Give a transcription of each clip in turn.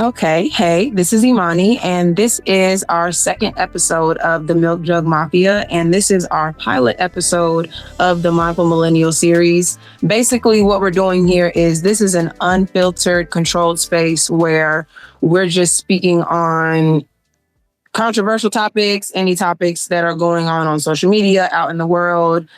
Okay, hey, this is Imani, and this is our second episode of the Milk Jug Mafia, and this is our pilot episode of the Mindful Millennial series. Basically, what we're doing here is this is an unfiltered, controlled space where we're just speaking on controversial topics, any topics that are going on social media, out in the world.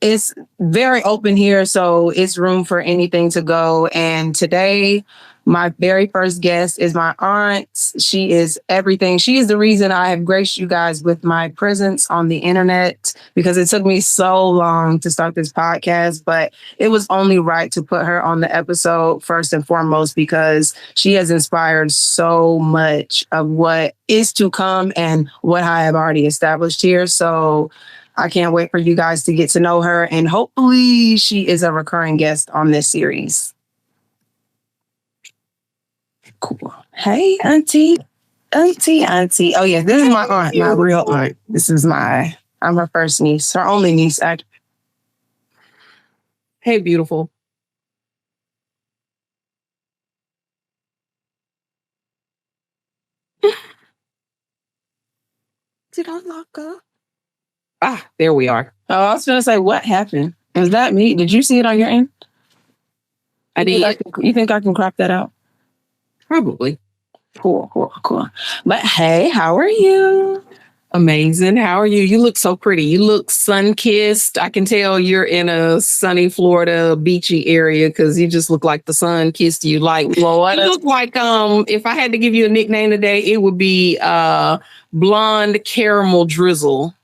It's very open here, so it's room for anything to go. And today, my very first guest is my aunt. She is everything. She is the reason I have graced you guys with my presence on the internet because it took me so long to start this podcast, but it was only right to put her on the episode first and foremost because she has inspired so much of what is to come and what I have already established here. So I can't wait for you guys to get to know her, and hopefully she is a recurring guest on this series. Cool. Hey, auntie. Auntie. Oh, yeah, this is my aunt, my real aunt. I'm her first niece, her only niece. Hey, beautiful. Did I lock up? Ah, there we are. Oh, I was going to say, what happened? Was that me? Did you see it on your end? I did. You think I can crop that out? Probably. Cool. But hey, how are you? Amazing. How are you? You look so pretty. You look sun-kissed. I can tell you're in a sunny Florida beachy area because you just look like the sun kissed you. Like, well, you look like if I had to give you a nickname today, it would be blonde caramel drizzle.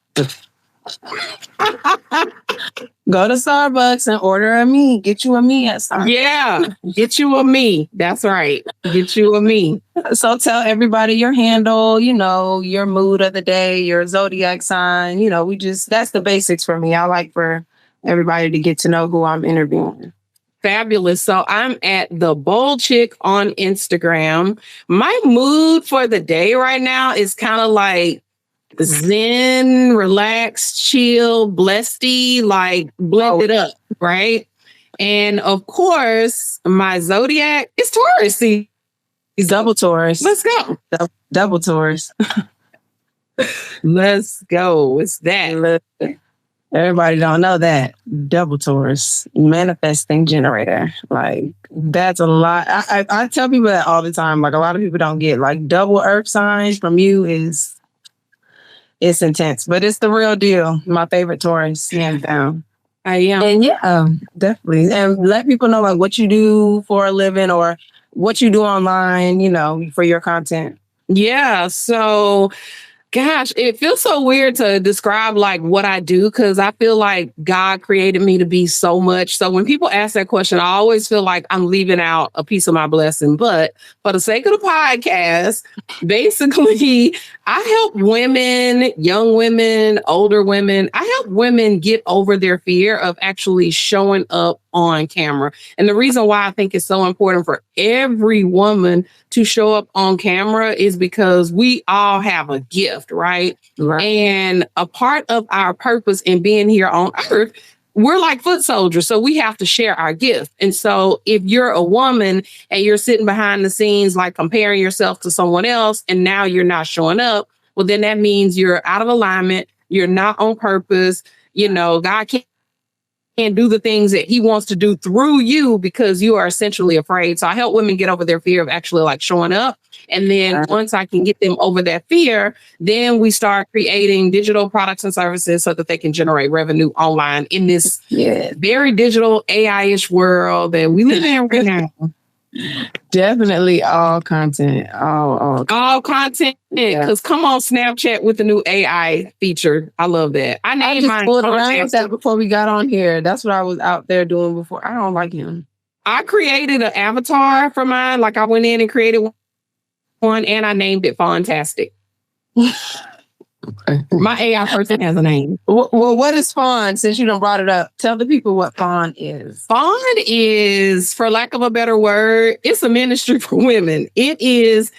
Go to Starbucks and order a me. Get you a me at Starbucks. Yeah, get you a me. That's right. Get you a me. So tell everybody your handle, your mood of the day, your zodiac sign. That's the basics for me. I like for everybody to get to know who I'm interviewing. Fabulous. So I'm at the Bold Chick on Instagram. My mood for the day right now is kind of like zen, relaxed, chill, blessedy, like blended up, right? And of course, my zodiac is Taurus. He's double Taurus. Let's go. Double Taurus. Let's go. It's that. Everybody don't know that. Double Taurus, manifesting generator. Like, that's a lot. I tell people that all the time. Like, a lot of people don't get, like, double earth signs from you it's intense, but it's the real deal. My favorite Taurus, hands down. I am. And yeah, definitely. And let people know like what you do for a living or what you do online, for your content. Yeah. So gosh, it feels so weird to describe like what I do because I feel like God created me to be so much. So when people ask that question, I always feel like I'm leaving out a piece of my blessing. But for the sake of the podcast, basically, I help women, young women, older women. I help women get over their fear of actually showing up on camera. And the reason why I think it's so important for every woman to show up on camera is because we all have a gift, right? And a part of our purpose in being here on earth, we're like foot soldiers. So we have to share our gift. And so if you're a woman and you're sitting behind the scenes, like comparing yourself to someone else, and now you're not showing up, well, then that means you're out of alignment. You're not on purpose. God can't do the things that he wants to do through you because you are essentially afraid. So I help women get over their fear of actually like showing up. And then once I can get them over that fear, then we start creating digital products and services so that they can generate revenue online in this very digital AI-ish world that we live in right now. Definitely all content. All content. Because come on Snapchat with the new AI feature. I love that. I just pulled around with that before we got on here. That's what I was out there doing before. I don't like him. I created an avatar for mine. Like I went in and created one and I named it Fantastic. My AI person has a name. Well, what is Fawn? Since you done brought it up, tell the people what Fawn is. Fawn is, for lack of a better word, it's a ministry for women. It's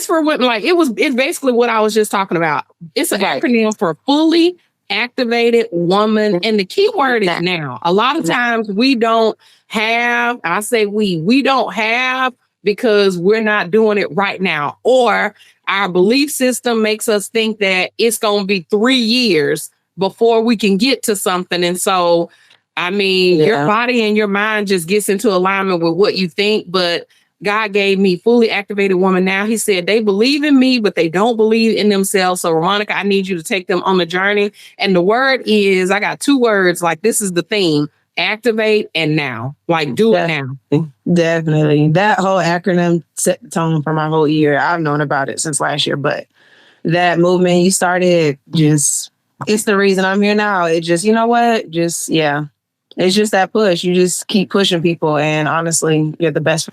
for women. Like it's basically what I was just talking about. It's an acronym for fully activated woman. And the key word is now. A lot of times we don't have because we're not doing it right now. Or our belief system makes us think that it's going to be 3 years before we can get to something. And so, I mean, your body and your mind just gets into alignment with what you think. But God gave me fully activated woman now. He said they believe in me, but they don't believe in themselves. So, Veronica, I need you to take them on the journey. And the word is, I got 2 words, like this is the theme: activate and now. Like, do it now. Definitely. That whole acronym set the tone for my whole year. I've known about it since last year, but that movement you started, just, it's the reason I'm here now. It just, you know what? Just, yeah. It's just that push. You just keep pushing people. And honestly, you're the best.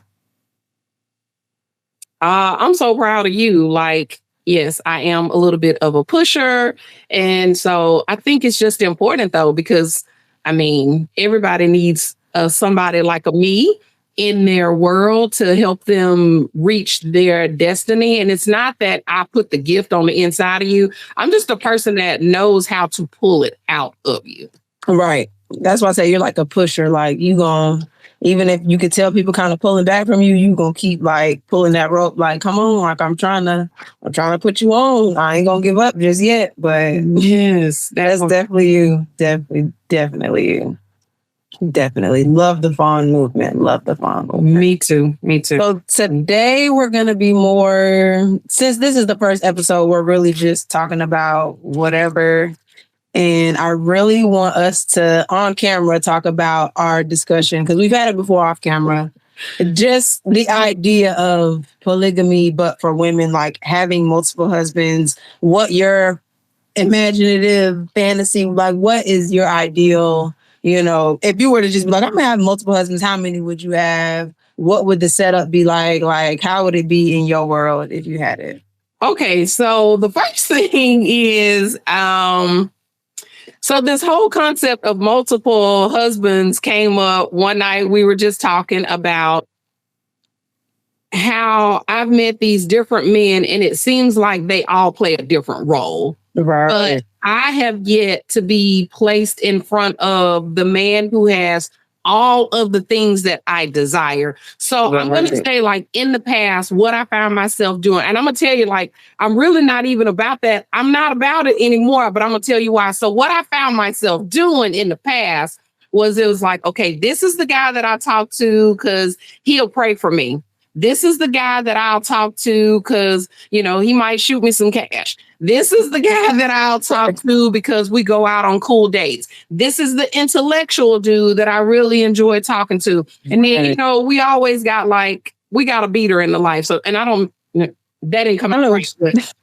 I'm so proud of you. Like, yes, I am a little bit of a pusher. And so I think it's just important, though, because I mean, everybody needs somebody like a me in their world to help them reach their destiny. And it's not that I put the gift on the inside of you. I'm just a person that knows how to pull it out of you. Right. That's why I say you're like a pusher. Like, you gonna, even if you could tell people kind of pulling back from you, you gonna keep like pulling that rope. Like, come on, like I'm trying to put you on. I ain't gonna give up just yet. But yes, that's definitely you. Definitely you. Definitely love the fawn movement. Love the fawn movement. Me too. So today we're gonna be more, since this is the first episode, we're really just talking about whatever. And I really want us to, on camera, talk about our discussion, because we've had it before off camera. Just the idea of polygamy, but for women, like having multiple husbands, what your imaginative fantasy, like what is your ideal, you know, if you were to just be like, I'm gonna have multiple husbands, how many would you have? What would the setup be like? Like, how would it be in your world if you had it? Okay, so the first thing is, so this whole concept of multiple husbands came up one night. We were just talking about how I've met these different men, and it seems like they all play a different role. Right. But I have yet to be placed in front of the man who has all of the things that I desire. So I'm going to say, like, in the past, what I found myself doing, and I'm going to tell you, like, I'm really not even about that. I'm not about it anymore, but I'm going to tell you why. So what I found myself doing in the past was, it was like, okay, this is the guy that I talk to because he'll pray for me. This is the guy that I'll talk to because, you know, he might shoot me some cash. This is the guy that I'll talk to because we go out on cool dates. This is the intellectual dude that I really enjoy talking to. And then, you know, we always got like, we got a beater in the life. So, and I don't, that didn't come out right. But,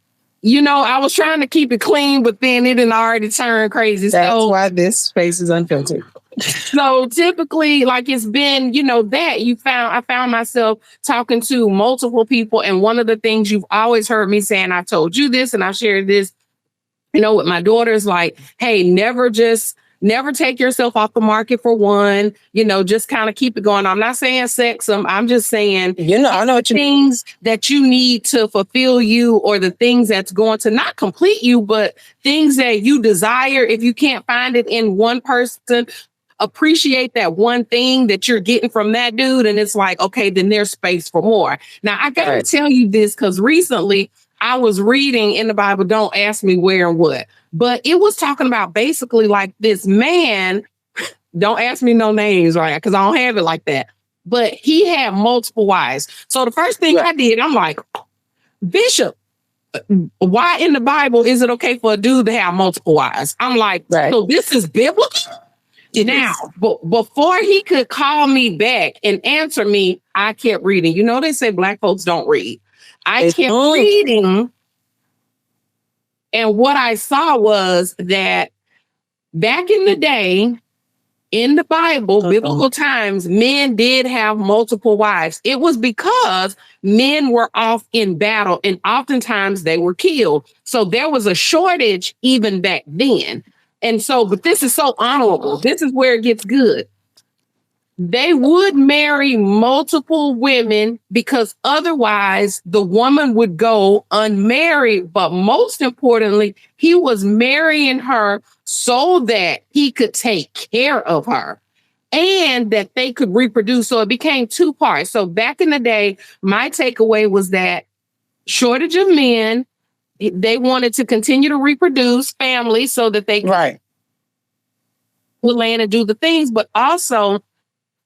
you know, I was trying to keep it clean, but then it didn't already turn crazy. That's why this space is unfiltered. So typically, like, it's been, you know, that I found myself talking to multiple people. And one of the things you've always heard me saying, I told you this and I shared this, you know, with my daughters, like, hey, never take yourself off the market for one, you know, just kind of keep it going. I'm not saying sex them. I'm just saying, you know, I know what you things that you need to fulfill you, or the things that's going to not complete you, but things that you desire. If you can't find it in one person, appreciate that one thing that you're getting from that dude. And it's like, okay, then there's space for more. Now, I got to tell you this because recently I was reading in the Bible, don't ask me where and what, but it was talking about basically like this man, don't ask me no names, right? Because I don't have it like that. But he had multiple wives. So the first thing I did, I'm like, Bishop, why in the Bible is it okay for a dude to have multiple wives? I'm like, so this is biblical? Now, but before he could call me back and answer me, I kept reading. You know, they say Black folks don't read. I kept reading. And what I saw was that back in the day, in the Bible, biblical times, men did have multiple wives. It was because men were off in battle and oftentimes they were killed. So there was a shortage even back then. And so, but this is so honorable. This is where it gets good. They would marry multiple women because otherwise the woman would go unmarried. But most importantly, he was marrying her so that he could take care of her. and that they could reproduce. So it became two parts. So back in the day, my takeaway was that shortage of men, they wanted to continue to reproduce families so that they Right. could land and do the things, but also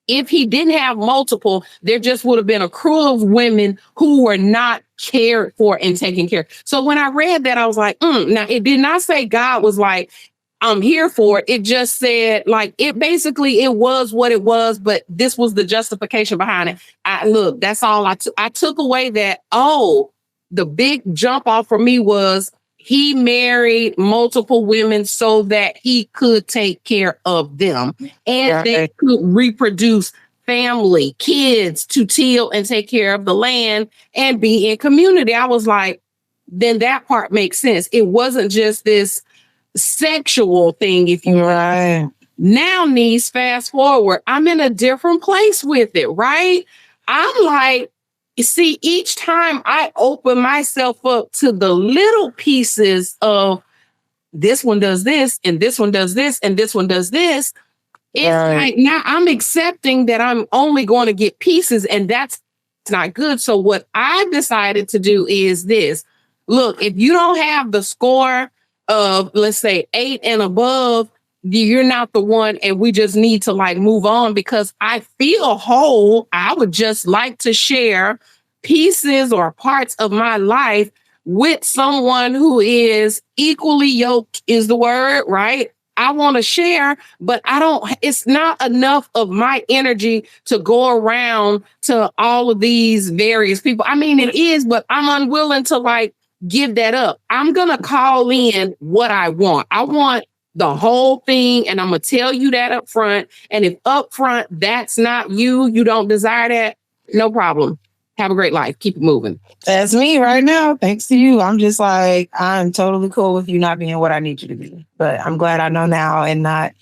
if he didn't have multiple, there just would have been a crew of women who were not cared for and taken care. So when I read that, I was like, now it did not say God was like, I'm here for it. It just said like it basically it was what it was, but this was the justification behind it. I look, that's all I took away that, oh, the big jump off for me was he married multiple women so that he could take care of them and they could reproduce family, kids to till and take care of the land and be in community. I was like, then that part makes sense. It wasn't just this sexual thing, if you Right. now, niece, fast forward, I'm in a different place with it, right? I'm like, you see, each time I open myself up to the little pieces of this one does this, and this one does this, and this one does this, it's like now I'm accepting that I'm only going to get pieces, and that's not good. So, what I've decided to do is this look, if you don't have the score of, let's say, 8 and above, you're not the one, and we just need to like move on because I feel whole. I would just like to share pieces or parts of my life with someone who is equally yoked, is the word, right? I want to share, but I don't, it's not enough of my energy to go around to all of these various people. I mean, it is, but I'm unwilling to like give that up. I'm going to call in what I want. I want the whole thing, and I'm going to tell you that up front. And if up front that's not you, you don't desire that, no problem. Have a great life. Keep it moving. That's me right now. Thanks to you. I'm just like, I'm totally cool with you not being what I need you to be. But I'm glad I know now and not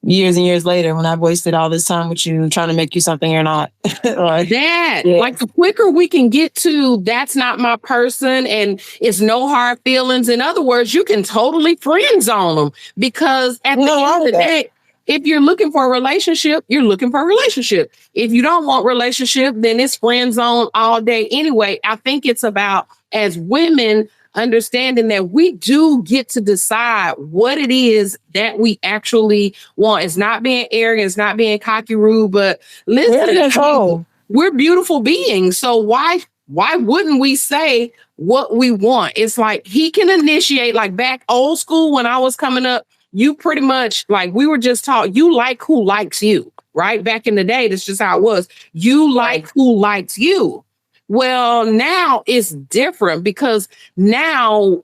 years and years later when I've wasted all this time with you trying to make you something you're not. Like the quicker we can get to that's not my person and it's no hard feelings. In other words, you can totally friend zone them because at the end of the day, if you're looking for a relationship, you're looking for a relationship. If you don't want relationship, then it's friend zone all day anyway. I think it's about, as women, understanding that we do get to decide what it is that we actually want. It's not being arrogant, it's not being cocky, rude, but listen, we're beautiful beings. So why wouldn't we say what we want? It's like he can initiate, like back old school when I was coming up, you pretty much, like we were just taught, you like who likes you, right? Back in the day, that's just how it was. You like who likes you. Well, now it's different because now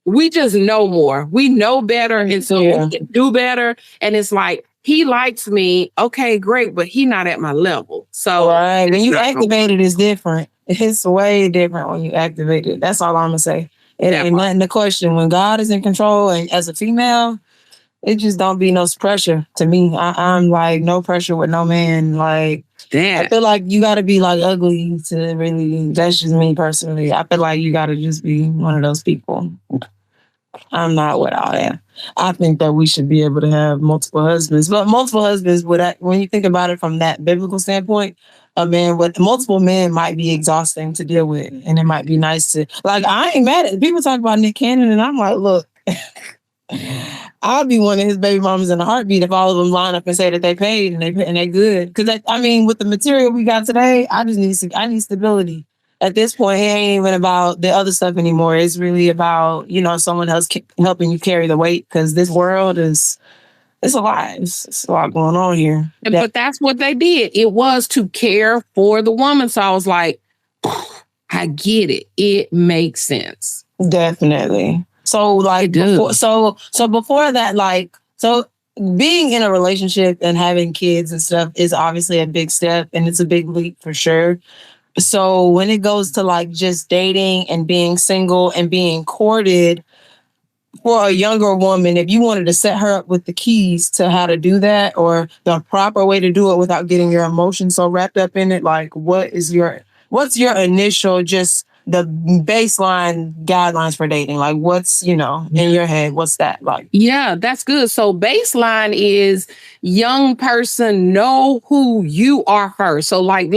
we just know more. We know better. And so we can do better. And it's like, he likes me. Okay, great. But he not at my level. So when you activate it, it's different. It's way different when you activate it. That's all I'm going to say. It ain't nothing to question. When God is in control, and as a female, it just don't be no pressure to me. I'm like, no pressure with no man. Like, I feel like you got to be like ugly to really, that's just me personally. I feel like you got to just be one of those people. I'm not with all that. I think that we should be able to have multiple husbands, but multiple husbands, when you think about it from that biblical standpoint, a man with multiple men might be exhausting to deal with. And it might be nice to, like, I ain't mad at people talk about Nick Cannon and I'm like, look, I'll be one of his baby mamas in a heartbeat if all of them line up and say that they paid and they good. Because I mean, with the material we got today, I need stability. At this point, it ain't even about the other stuff anymore. It's really about someone else helping you carry the weight. Because this world it's a lot. It's a lot going on here. But that's what they did. It was to care for the woman. So I was like, I get it. It makes sense. Definitely. So like before that, so being in a relationship and having kids and stuff is obviously a big step and it's a big leap for sure. So when it goes to like just dating and being single and being courted for a younger woman, if you wanted to set her up with the keys to how to do that or the proper way to do it without getting your emotions so wrapped up in it, like what's your initial just the baseline guidelines for dating? Like, what's, in your head, what's that like? Yeah, that's good. So baseline is young person, know who you are first. So like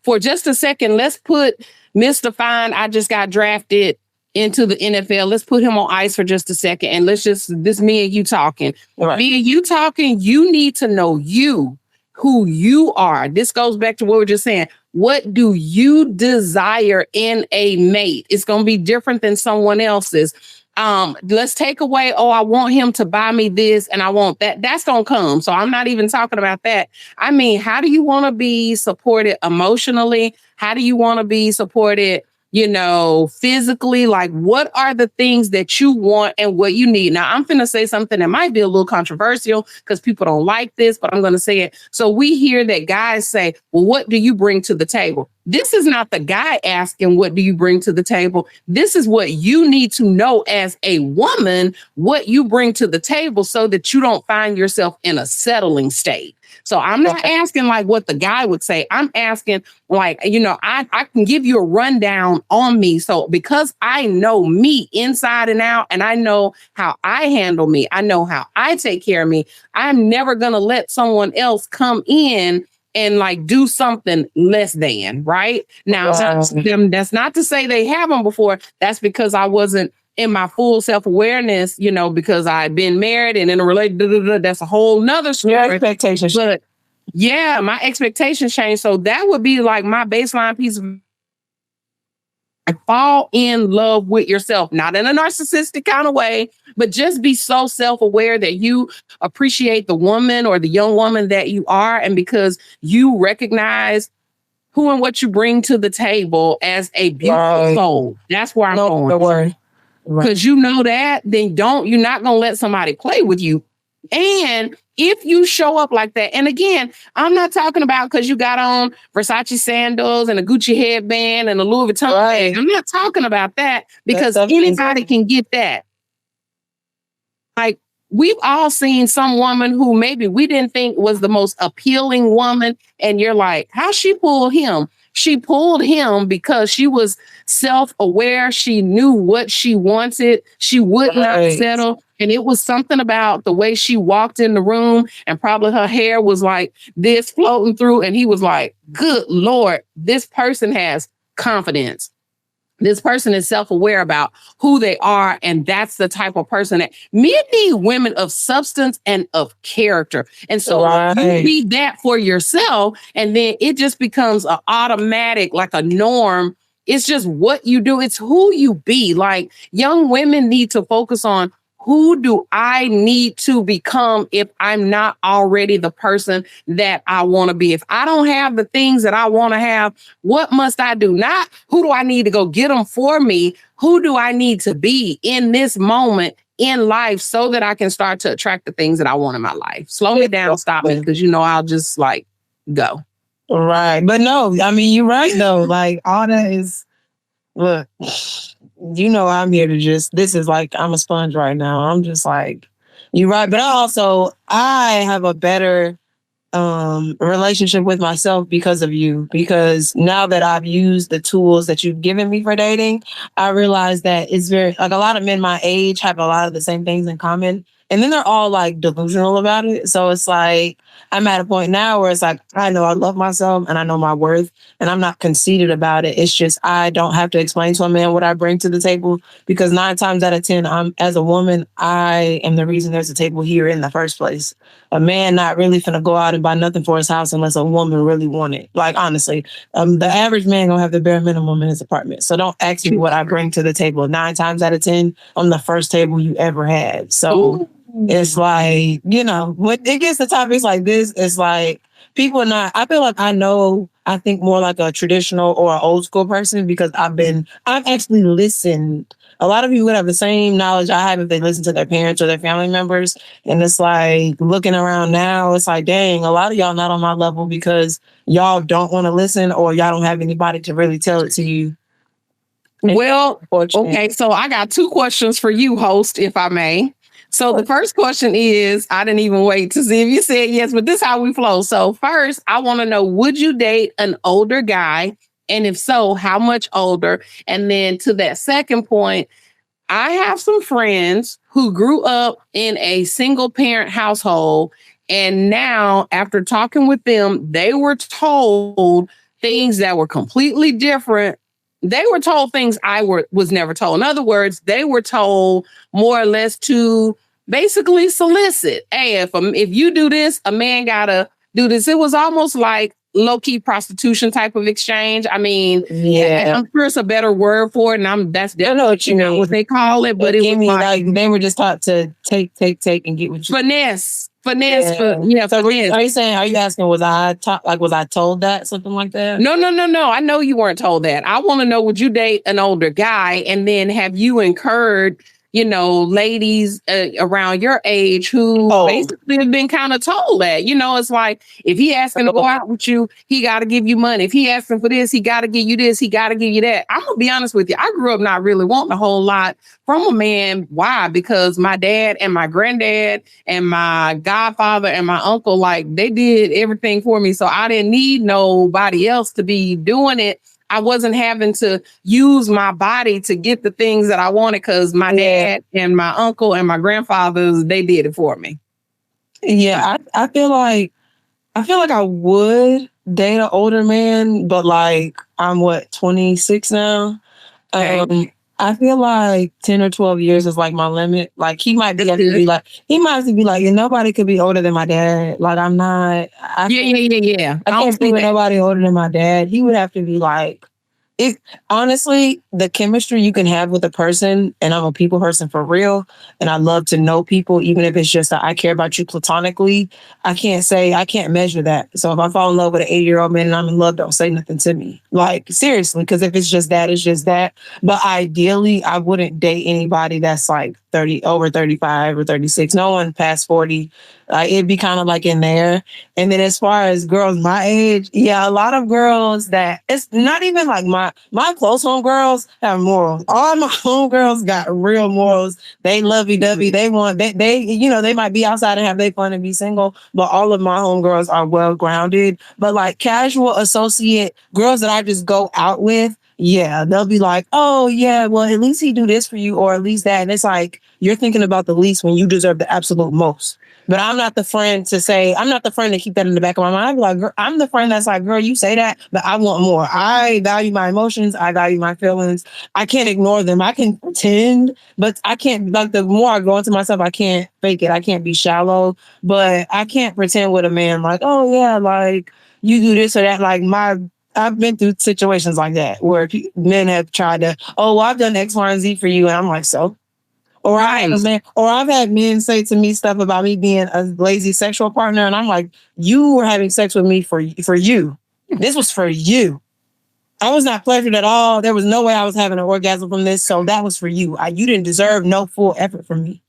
for just a second, let's put Mr. Fine, I just got drafted into the NFL. Let's put him on ice for just a second and this me and you talking. Right. Me and you talking, you need to know who you are. This goes back to what we were just saying. What do you desire in a mate? It's going to be different than someone else's. Let's take away, I want him to buy me this and I want that. That's gonna come. So I'm not even talking about that. I mean, how do you want to be supported emotionally? How do you want to be supported, physically? Like, what are the things that you want and what you need? Now, I'm finna say something that might be a little controversial because people don't like this, but I'm gonna say it. So we hear that guys say, well, what do you bring to the table? This is not the guy asking, what do you bring to the table? This is what you need to know as a woman, what you bring to the table so that you don't find yourself in a settling state. So I'm not asking like what the guy would say. I'm asking like, I can give you a rundown on me. So because I know me inside and out, and I know how I handle me, I know how I take care of me, I'm never going to let someone else come in and like do something less than, right? Now, that's not to say they haven't before. That's because I wasn't in my full self-awareness, because I'd been married and in a relationship. That's a whole nother story. Your expectations. But yeah, my expectations changed. So that would be like my baseline piece of fall in love with yourself, not in a narcissistic kind of way, but just be so self-aware that you appreciate the woman or the young woman that you are. And because you recognize who and what you bring to the table as a beautiful soul. That's where I'm going. Because you know that, then you're not going to let somebody play with you. And if you show up like that, and again, I'm not talking about because you got on Versace sandals and a Gucci headband and a Louis Vuitton bag. I'm not talking about that because anybody can get that. Like, we've all seen some woman who maybe we didn't think was the most appealing woman. And you're like, how she pulled him? She pulled him because she was self-aware. She knew what she wanted. She would not settle. And it was something about the way she walked in the room and probably her hair was like this floating through. And he was like, good Lord, this person has confidence. This person is self-aware about who they are. And that's the type of person that men need women of substance and of character. And so you need that for yourself. And then it just becomes an automatic, like a norm. It's just what you do. It's who you be. Like, young women need to focus on, who do I need to become if I'm not already the person that I want to be? If I don't have the things that I want to have, what must I do? Not who do I need to go get them for me? Who do I need to be in this moment in life so that I can start to attract the things that I want in my life? Slow me down, stop me, because I'll just like go. Right. But no, I mean, you're right though. Like, all that is, look, I'm here to this is like, I'm a sponge right now. I'm just like, you're right. But I have a better relationship with myself because of you. Because now that I've used the tools that you've given me for dating, I realize that it's very, like, a lot of men my age have a lot of the same things in common. And then they're all like delusional about it. So it's like, I'm at a point now where it's like, I know I love myself and I know my worth and I'm not conceited about it. It's just, I don't have to explain to a man what I bring to the table, because 9 times out of 10, as a woman, I am the reason there's a table here in the first place. A man not really finna go out and buy nothing for his house unless a woman really want it. Like, honestly, the average man gonna have the bare minimum in his apartment. So don't ask me what I bring to the table. 9 times out of 10, I'm the first table you ever had. So it's like, when it gets to topics like this, it's like, I feel like I think more like a traditional or an old school person, because I've actually listened. A lot of people would have the same knowledge I have if they listen to their parents or their family members. And it's like, looking around now, it's like, dang, a lot of y'all not on my level because y'all don't want to listen, or y'all don't have anybody to really tell it to you. Well, okay, so I got 2 questions for you, host, if I may. So the first question is, I didn't even wait to see if you said yes, but this is how we flow. So first, I want to know, would you date an older guy And if so, how much older? And then to that second point, I have some friends who grew up in a single parent household. And now, after talking with them, they were told things that were completely different. They were told things was never told. In other words, they were told more or less to basically solicit. Hey, if you do this, a man gotta do this. It was almost like low key prostitution type of exchange. I mean, Yeah. I'm sure it's a better word for it, and that's I know what you not mean. what they call it, but it was like they were just taught to take and get what you finesse. Yeah. So Finesse. are you saying? Are you asking? Was I taught? Like, was I told that something like that? No. I know you weren't told that. I want to know, would you date an older guy, and then have you incurred, ladies around your age who basically have been kind of told that, it's like, if he asking to go out with you, he got to give you money. If he asking for this, he got to give you this, he got to give you that. I'm gonna be honest with you. I grew up not really wanting a whole lot from a man. Why? Because my dad and my granddad and my godfather and my uncle, like, they did everything for me. So I didn't need nobody else to be doing it. I wasn't having to use my body to get the things that I wanted, because my dad and my uncle and my grandfathers, they did it for me. Yeah, I feel like I would date an older man, but like I'm 26 now. I feel like 10 or 12 years is like my limit. Like he might have to be like, nobody could be older than my dad. Like I'm not. Yeah. I can't be with nobody older than my dad. He would have to be like, it honestly, the chemistry you can have with a person, and I'm a people person for real, and I love to know people, even if it's just that I care about you platonically. I can't measure that. So if I fall in love with an 80-year-old man and I'm in love, don't say nothing to me. Like seriously, because if it's just that, it's just that. But ideally, I wouldn't date anybody that's like 30, over 35 or 36. No one past 40. It'd be kind of like in there. And then as far as girls my age, yeah, a lot of girls that it's not even like my close home girls have morals. All my home girls got real morals. They lovey dovey. They want they might be outside and have their fun and be single, but all of my home girls are well grounded. But like casual associate girls that I just go out with, yeah, they'll be like, oh yeah, well at least he do this for you, or at least that. And it's like you're thinking about the least when you deserve the absolute most. But I'm not the friend to keep that in the back of my mind. I'd be like, I'm the friend that's like, girl, you say that, but I want more. I value my emotions. I value my feelings. I can't ignore them. I can pretend, but I can't, like, the more I go into myself, I can't fake it. I can't be shallow, but I can't pretend with a man like, oh yeah, like you do this or that. I've been through situations like that where men have tried to, oh, well, I've done X, Y, and Z for you. And I'm like, so? Or I've had men say to me stuff about me being a lazy sexual partner, and I'm like, you were having sex with me for you. This was for you. I was not pleasured at all. There was no way I was having an orgasm from this, so that was for you. You didn't deserve no full effort from me.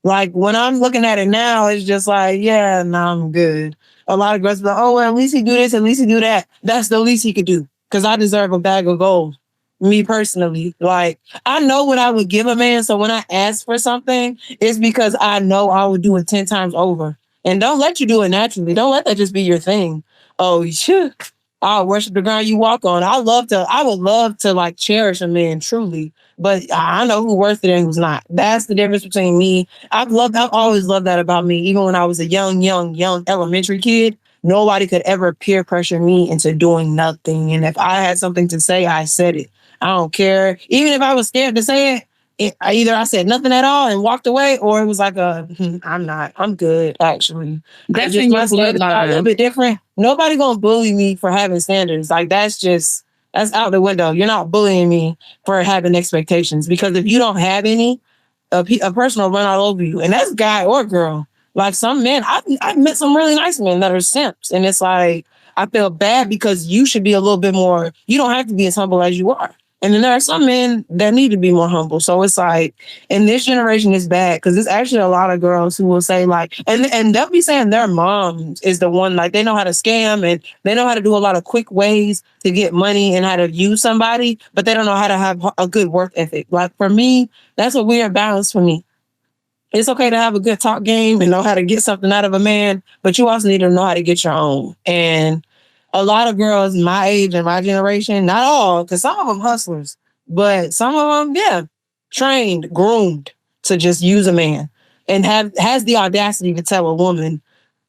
Like when I'm looking at it now, it's just like, yeah, no, I'm good. A lot of girls be like, oh, well, at least he do this, at least he do that. That's the least he could do because I deserve a bag of gold. Me personally, like I know what I would give a man. So when I ask for something, it's because I know I would do it 10 times over. And don't let you do it naturally. Don't let that just be your thing. Oh, shit. I'll worship the ground you walk on. I would love to like cherish a man truly, but I know who's worth it and who's not. That's the difference between me. I've always loved that about me. Even when I was a young elementary kid, nobody could ever peer pressure me into doing nothing. And if I had something to say, I said it. I don't care. Even if I was scared to say either I said nothing at all and walked away, or it was like I'm good, actually. That's in your bloodline. A little bit different. Nobody gonna bully me for having standards. Like that's out the window. You're not bullying me for having expectations, because if you don't have any, a person will run all over you. And that's guy or girl. Like some men, I've met some really nice men that are simps. And it's like, I feel bad because you should be a little bit more, you don't have to be as humble as you are. And then there are some men that need to be more humble. So it's like, in this generation, it's bad because there's actually a lot of girls who will say like, and they'll be saying their mom is the one, like they know how to scam and they know how to do a lot of quick ways to get money and how to use somebody, but they don't know how to have a good work ethic. Like for me, that's a weird balance for me. It's okay to have a good talk game and know how to get something out of a man, but you also need to know how to get your own. And a lot of girls my age and my generation, not all, because some of them hustlers, but some of them, yeah, trained, groomed to just use a man and has the audacity to tell a woman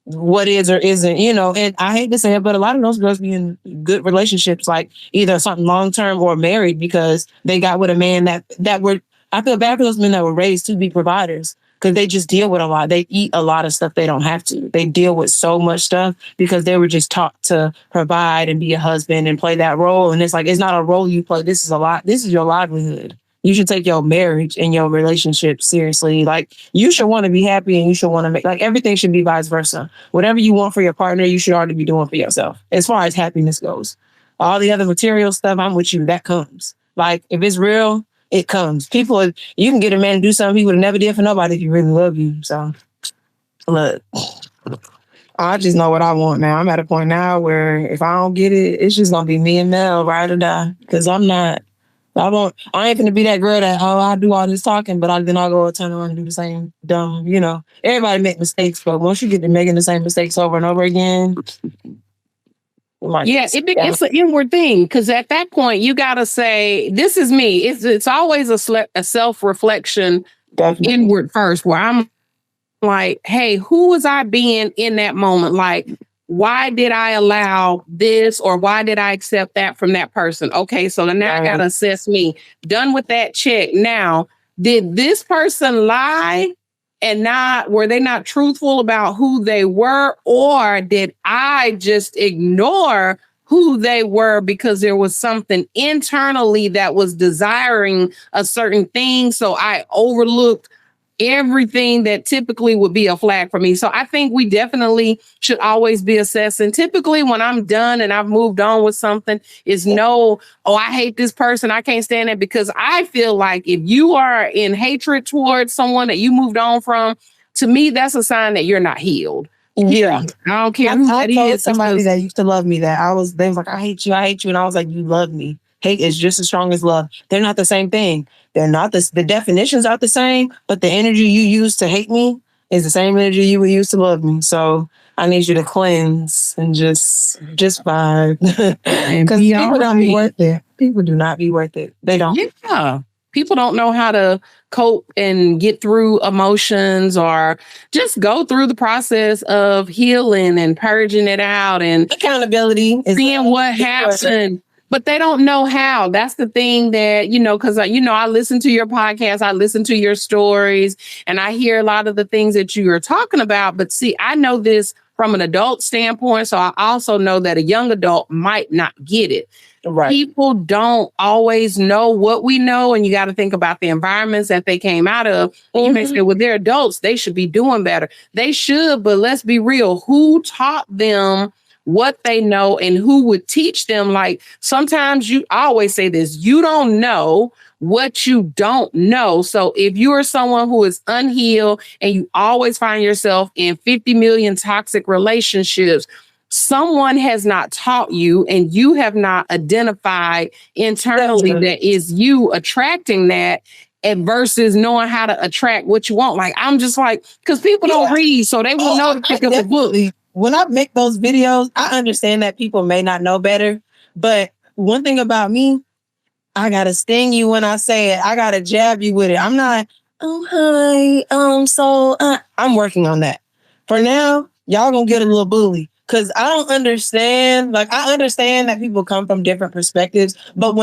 what is or isn't, and I hate to say it, but a lot of those girls be in good relationships, like either something long term or married because they got with a man that were I feel bad for those men that were raised to be providers because they just deal with a lot. They eat a lot of stuff they don't have to. They deal with so much stuff because they were just taught to provide and be a husband and play that role. And it's like it's not a role you play. This is a lot. This is your livelihood. You should take your marriage and your relationship seriously. Like you should want to be happy and you should want to make like everything should be vice versa. Whatever you want for your partner, you should already be doing for yourself as far as happiness goes. All the other material stuff, I'm with you. That comes. Like if it's real, it comes. You can get a man to do something he would have never did for nobody if you really love you. So look, I just know what I want now. I'm at a point now where if I don't get it, it's just gonna be me and Mel, ride or die. Because I'm not. I ain't gonna be that girl that I do all this talking, but then I'll go turn around and do the same dumb. Everybody make mistakes, but once you get to making the same mistakes over and over again, yeah, it's an inward thing because at that point you gotta say, "This is me." It's always a self reflection, inward first, where I'm like, hey, who was I being in that moment? Like, why did I allow this or why did I accept that from that person? Okay, so now I got to assess me. Done with that check. Now, did this person lie and were they not truthful about who they were? Or did I just ignore who they were because there was something internally that was desiring a certain thing? So I overlooked everything that typically would be a flag for me. So I think we definitely should always be assessing. Typically, when I'm done and I've moved on with something, is I hate this person. I can't stand it because I feel like if you are in hatred towards someone that you moved on from, to me, that's a sign that you're not healed. Yeah. I don't care who that told is. Somebody that used to love me they was like, I hate you. And I was like, you love me. Hate is just as strong as love. They're not the same thing. They're not the definitions aren't the same, but the energy you use to hate me is the same energy you would use to love me. So I need you to cleanse and just vibe. Because people don't be worth it. People do not be worth it. They don't. Yeah. People don't know how to cope and get through emotions or just go through the process of healing and purging it out and accountability, seeing what happened. But they don't know how. That's the thing that, because, I listen to your podcast, I listen to your stories, and I hear a lot of the things that you are talking about. But see, I know this from an adult standpoint. So I also know that a young adult might not get it. Right. People don't always know what we know. And you got to think about the environments that they came out of. Mm-hmm. You may say, well, they're adults. They should be doing better. They should. But let's be real. Who taught them what they know and who would teach them? Like sometimes I always say this, you don't know what you don't know. So if you are someone who is unhealed and you always find yourself in 50 million toxic relationships, someone has not taught you and you have not identified internally that is you attracting that, and versus knowing how to attract what you want. Like, I'm just like, because people don't read, so they will know to pick up the book. When I make those videos, I understand that people may not know better. But one thing about me, I gotta sting you when I say it. I gotta jab you with it. I'm not, I'm working on that. For now, y'all gonna get a little bully. Because I don't understand, like I understand that people come from different perspectives, but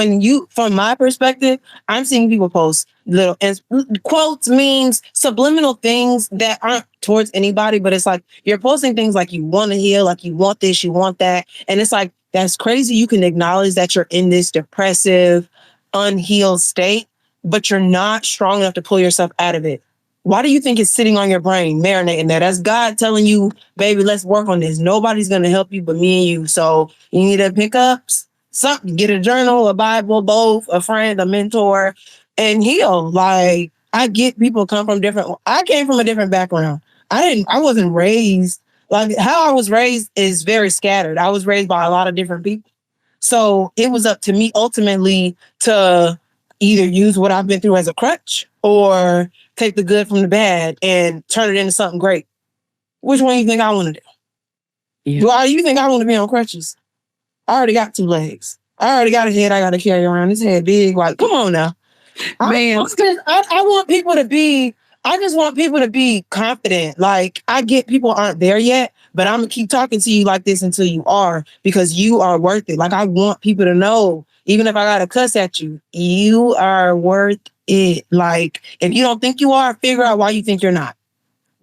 from my perspective, I'm seeing people post little quotes, means subliminal things that aren't towards anybody, but it's like you're posting things like you want to heal, like you want this, you want that. And it's like, that's crazy. You can acknowledge that you're in this depressive, unhealed state, but you're not strong enough to pull yourself out of it. Why do you think it's sitting on your brain, marinating there? That's God telling you, baby, let's work on this. Nobody's going to help you but me and you. So you need to pick up something, get a journal, a Bible, both, a friend, a mentor, and heal. Like, I get people come from I came from a different background. I wasn't raised, like how I was raised is very scattered. I was raised by a lot of different people. So it was up to me ultimately to either use what I've been through as a crutch or take the good from the bad and turn it into something great. Which one do you think I want to do? Yeah. Do you think I want to be on crutches? I already got two legs. I already got a head I got to carry around. This head big. Like, come on now. Man, I want people to be, I just want people to be confident. Like, I get people aren't there yet, but I'm going to keep talking to you like this until you are, because you are worth it. Like, I want people to know, even if I got to cuss at you, you are worth it. Like, if you don't think you are, figure out why you think you're not.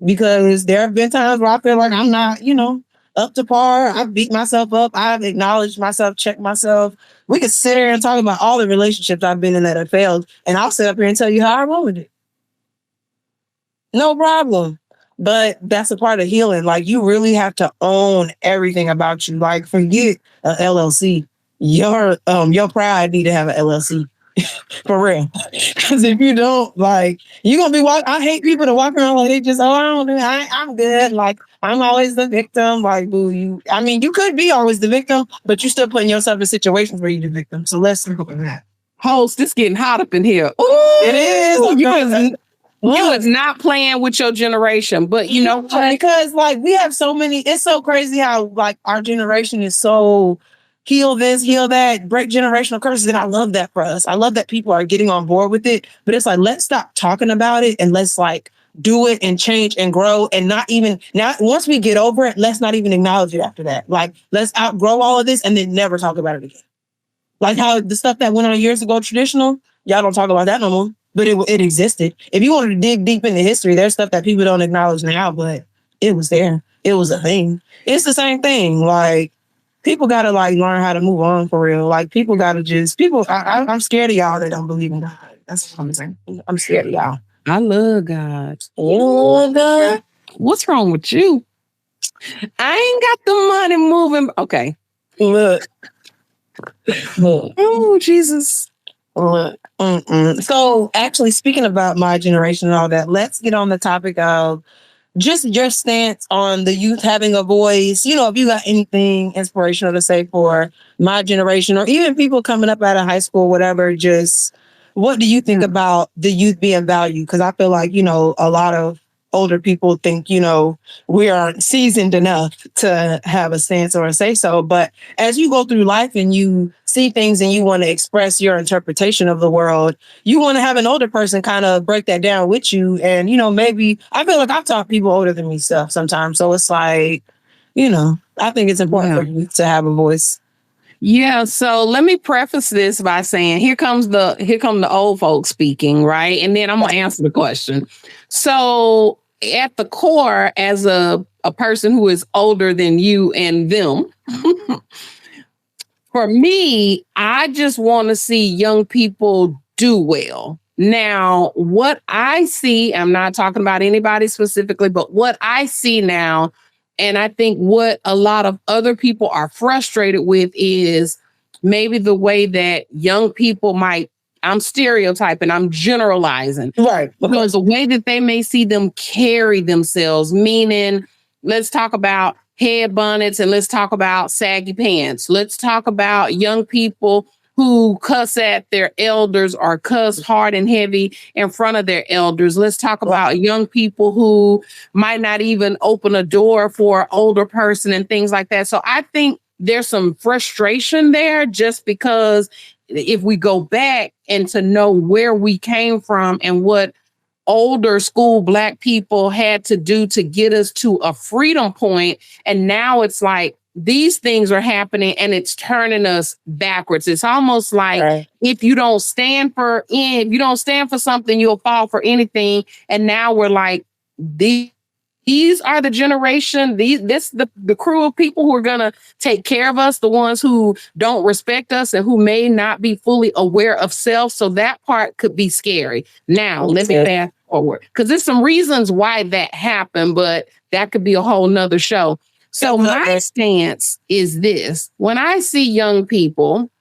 Because there have been times where I feel like I'm not, up to par. I've beat myself up. I've acknowledged myself, checked myself. We could sit here and talk about all the relationships I've been in that have failed, and I'll sit up here and tell you how I rolled with it. No problem. But that's a part of healing. Like, you really have to own everything about you. Like, forget a LLC. Your pride need to have an LLC. For real. Because if you don't, like, you're going to be I hate people that walk around like they just, I don't do I'm good. Like, I'm always the victim. Like, boo, you could be always the victim, but you're still putting yourself in situations where you're the victim. So let's look at that. Host, this getting hot up in here. Ooh, it is. You is not playing with your generation, but you know what? Because, like, we have so many, it's so crazy how, like, our generation is so heal this, heal that, break generational curses. And I love that for us. I love that people are getting on board with it. But it's like, let's stop talking about it and let's, like, do it and change and grow, and not even, now, once we get over it, let's not even acknowledge it after that. Like, let's outgrow all of this and then never talk about it again. Like how the stuff that went on years ago, traditional, y'all don't talk about that no more. But it existed. If you wanted to dig deep into history, there's stuff that people don't acknowledge now, but it was there. It was a thing. It's the same thing. Like, people gotta, like, learn how to move on for real. Like, people gotta I'm scared of y'all that don't believe in God. That's what I'm saying. I'm scared of y'all. I love God. Oh, God. What's wrong with you? I ain't got the money moving. Okay. Look. Oh, Jesus. Look. So, actually, speaking about my generation and all that, let's get on the topic of just your stance on the youth having a voice. If you got anything inspirational to say for my generation, or even people coming up out of high school, whatever, just what do you think about the youth being valued? Because I feel like, a lot of older people think, we aren't seasoned enough to have a stance or a say so. But as you go through life and you see things and you want to express your interpretation of the world, you want to have an older person kind of break that down with you. And, maybe I feel like I've taught people older than me stuff sometimes. So it's like, I think it's important for you to have a voice. Yeah, so let me preface this by saying here come the old folks speaking, right? And then I'm gonna answer the question. So at the core, as a person who is older than you and them, for me, I just want to see young people do well. Now, what I see, I'm not talking about anybody specifically, but what I see now, and I think what a lot of other people are frustrated with, is maybe the way that young people might, I'm stereotyping, I'm generalizing. Right. Because the way that they may see them carry themselves, meaning, let's talk about head bonnets and let's talk about saggy pants. Let's talk about young people who cuss at their elders or cuss hard and heavy in front of their elders. Let's talk about young people who might not even open a door for an older person and things like that. So I think there's some frustration there, just because if we go back and to know where we came from and what older school Black people had to do to get us to a freedom point, and now it's like these things are happening and it's turning us backwards. It's almost like if you don't stand for something, you'll fall for anything. And now we're like, these are the generation, the crew of people who are gonna take care of us, the ones who don't respect us and who may not be fully aware of self. So that part could be scary. Now, let me fast forward, because there's some reasons why that happened, but that could be a whole nother show. So my stance is this: when I see young people,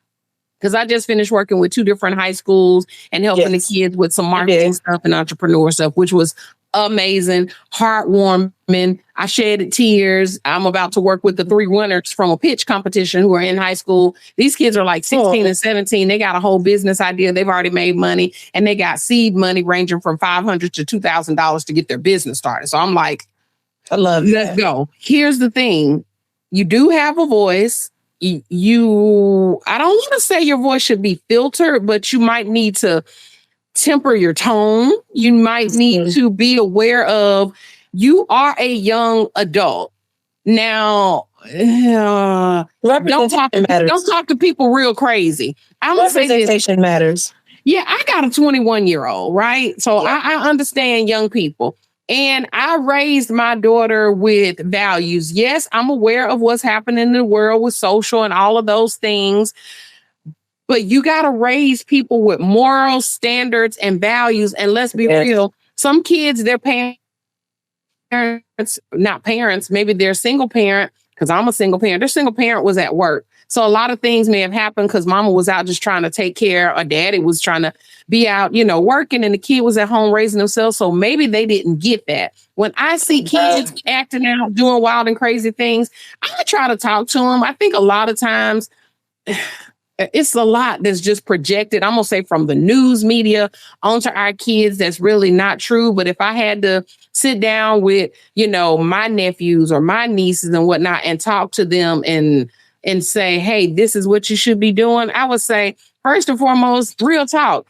because I just finished working with 2 different high schools and helping the kids with some marketing stuff and entrepreneur stuff, which was amazing, heartwarming. I shedded tears. I'm about to work with the 3 winners from a pitch competition who are in high school. These kids are like 16 and 17. They got a whole business idea. They've already made money, and they got seed money ranging from $500 to $2,000 to get their business started. So I'm like, I love it. Let's go. Here's the thing. You do have a voice. I don't want to say your voice should be filtered, but you might need to temper your tone. You might need to be aware of you are a young adult. Now, don't talk to people real crazy. I'm gonna say this. Representation matters. Yeah, I got a 21-year-old, right? So I understand young people. And I raised my daughter with values. Yes, I'm aware of what's happening in the world with social and all of those things. But you got to raise people with moral standards and values. And let's be real, some kids, their parents, not parents, maybe they're single parent, because I'm a single parent. Their single parent was at work. So a lot of things may have happened because mama was out just trying to take care, or daddy was trying to be out, working, and the kid was at home raising themselves. So maybe they didn't get that. When I see kids acting out, doing wild and crazy things, I try to talk to them. I think a lot of times it's a lot that's just projected, I'm going to say, from the news media onto our kids that's really not true. But if I had to sit down with, my nephews or my nieces and whatnot and talk to them and say, hey, this is what you should be doing, I would say, first and foremost, real talk.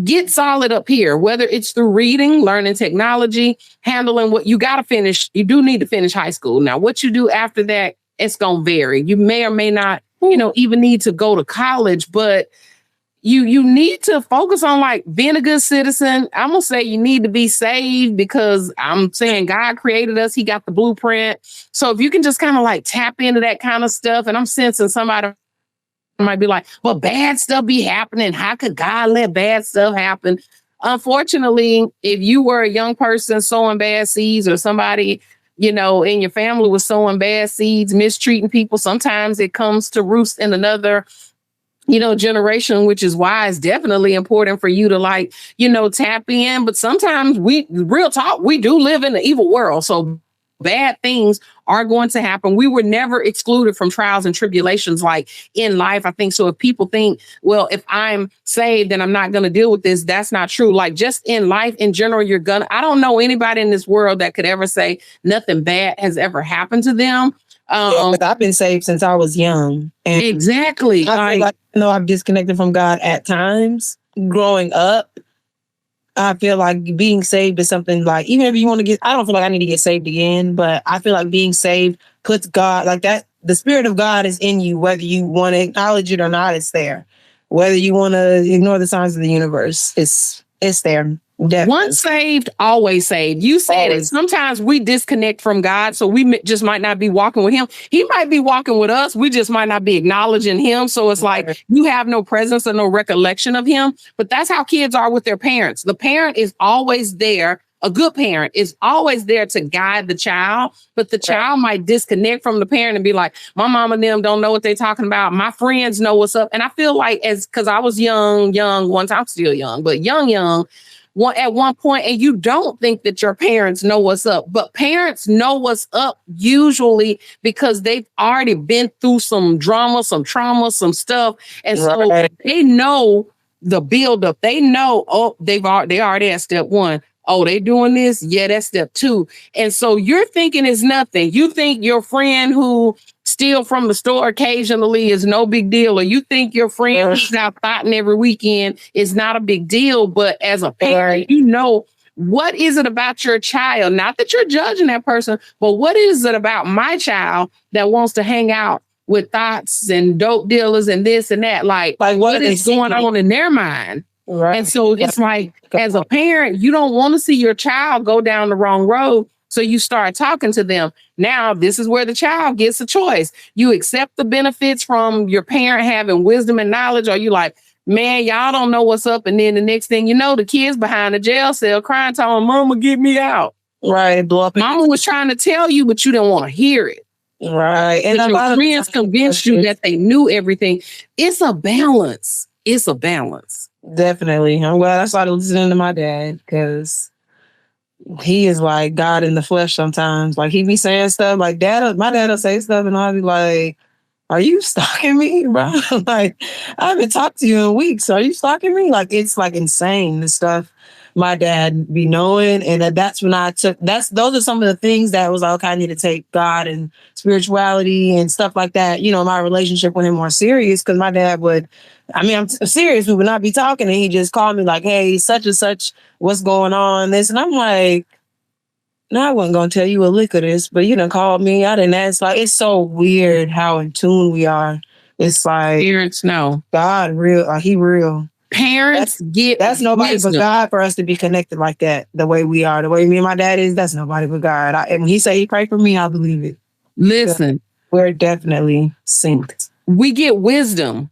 Get solid up here, whether it's through reading, learning technology, handling what you got to finish. You do need to finish high school. Now, what you do after that, it's going to vary. You may or may not even need to go to college, but you need to focus on like being a good citizen. I'm gonna say you need to be saved, because I'm saying God created us. He got the blueprint. So if you can just kind of like tap into that kind of stuff, and I'm sensing somebody might be like, well, bad stuff be happening. How could God let bad stuff happen? Unfortunately, if you were a young person sowing bad seeds, or somebody in your family was sowing bad seeds, mistreating people, sometimes it comes to roost in another, generation, which is why it's definitely important for you to tap in. But sometimes real talk, we do live in an evil world. So bad things are going to happen. We were never excluded from trials and tribulations like in life, I think. So if people think, well, if I'm saved, then I'm not going to deal with this, that's not true. Like just in life in general, I don't know anybody in this world that could ever say nothing bad has ever happened to them. I've been saved since I was young. And exactly. I feel like, I've disconnected from God at times growing up. I feel like being saved is something like, even if you want to I don't feel like I need to get saved again, but I feel like being saved puts God like that. The Spirit of God is in you, whether you want to acknowledge it or not, it's there. Whether you want to ignore the signs of the universe, it's there. Definitely. Once saved, always saved. You said it. Sometimes we disconnect from God, so we just might not be walking with him. He might be walking with us. We just might not be acknowledging him. So it's like you have no presence or no recollection of him. But that's how kids are with their parents. The parent is always there. A good parent is always there to guide the child, but the child might disconnect from the parent and be like, my mom and them don't know what they're talking about. My friends know what's up. And I feel like because I was young once, I'm still young, but young, at one point, and you don't think that your parents know what's up, but parents know what's up usually because they've already been through some drama, some trauma, some stuff. And so they know the buildup. They know, they already at step one. Oh, they doing this? Yeah, that's step two. And so you're thinking it's nothing. You think your friend who steal from the store occasionally is no big deal, or you think your friend who's out fighting every weekend is not a big deal. But as a parent, what is it about your child? Not that you're judging that person, but what is it about my child that wants to hang out with thoughts and dope dealers and this and that? Like what is going on in their mind? Right. And so it's like, as a parent, you don't want to see your child go down the wrong road. So you start talking to them. Now, this is where the child gets a choice. You accept the benefits from your parent having wisdom and knowledge, or you like, man, y'all don't know what's up. And then the next thing you know, the kid's behind the jail cell crying, telling mama, get me out. Right. Mama was trying to tell you, but you didn't want to hear it. Right. And a lot of friends convinced you that they knew everything. It's a balance. It's a balance. Definitely. I'm glad I started listening to my dad, because he is like God in the flesh sometimes. Like he be saying stuff like my dad will say stuff and I'll be like, are you stalking me, bro? Like I haven't talked to you in weeks. Are you stalking me? Like it's like insane, this stuff my dad be knowing. And that's when those are some of the things that was like, okay, I need to take God and spirituality and stuff like that, my relationship with him more serious. Cause my dad would, I'm serious. We would not be talking. And he just called me like, hey, such and such, what's going on? This. And I'm like, no, I wasn't going to tell you a lick of this, but you done called me. I didn't ask. Like, it's so weird how in tune we are. It's like, Parents know. God real, he real. Parents get That's nobody wisdom. but God for us to be connected like that, the way we are, the way me and my dad is. That's nobody but God. And when he say he pray for me, I believe it. Listen, we're definitely synced. We get wisdom.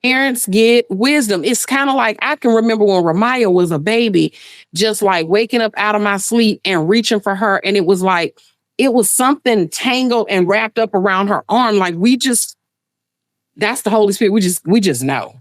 Parents get wisdom. It's kind of like I can remember when Ramaya was a baby, just like waking up out of my sleep and reaching for her. And it was like, it was something tangled and wrapped up around her arm. Like that's the Holy Spirit. We just know.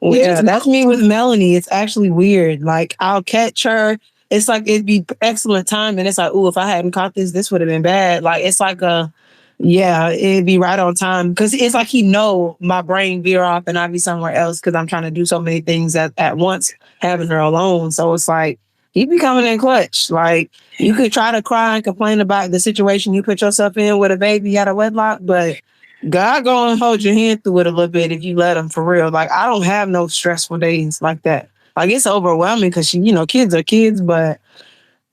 Yeah, that's me with Melanie. It's actually weird. Like I'll catch her. It's like it'd be excellent time, and it's like, oh, if I hadn't caught this would have been bad. Like it's like it'd be right on time because it's like he know my brain veer off and I'd be somewhere else because I'm trying to do so many things at once, having her alone. So it's like he be coming in clutch. Like you could try to cry and complain about the situation you put yourself in with a baby out of wedlock, but God gonna hold your hand through it a little bit if you let him, for real. Like I don't have no stressful days like that. Like it's overwhelming because kids are kids, but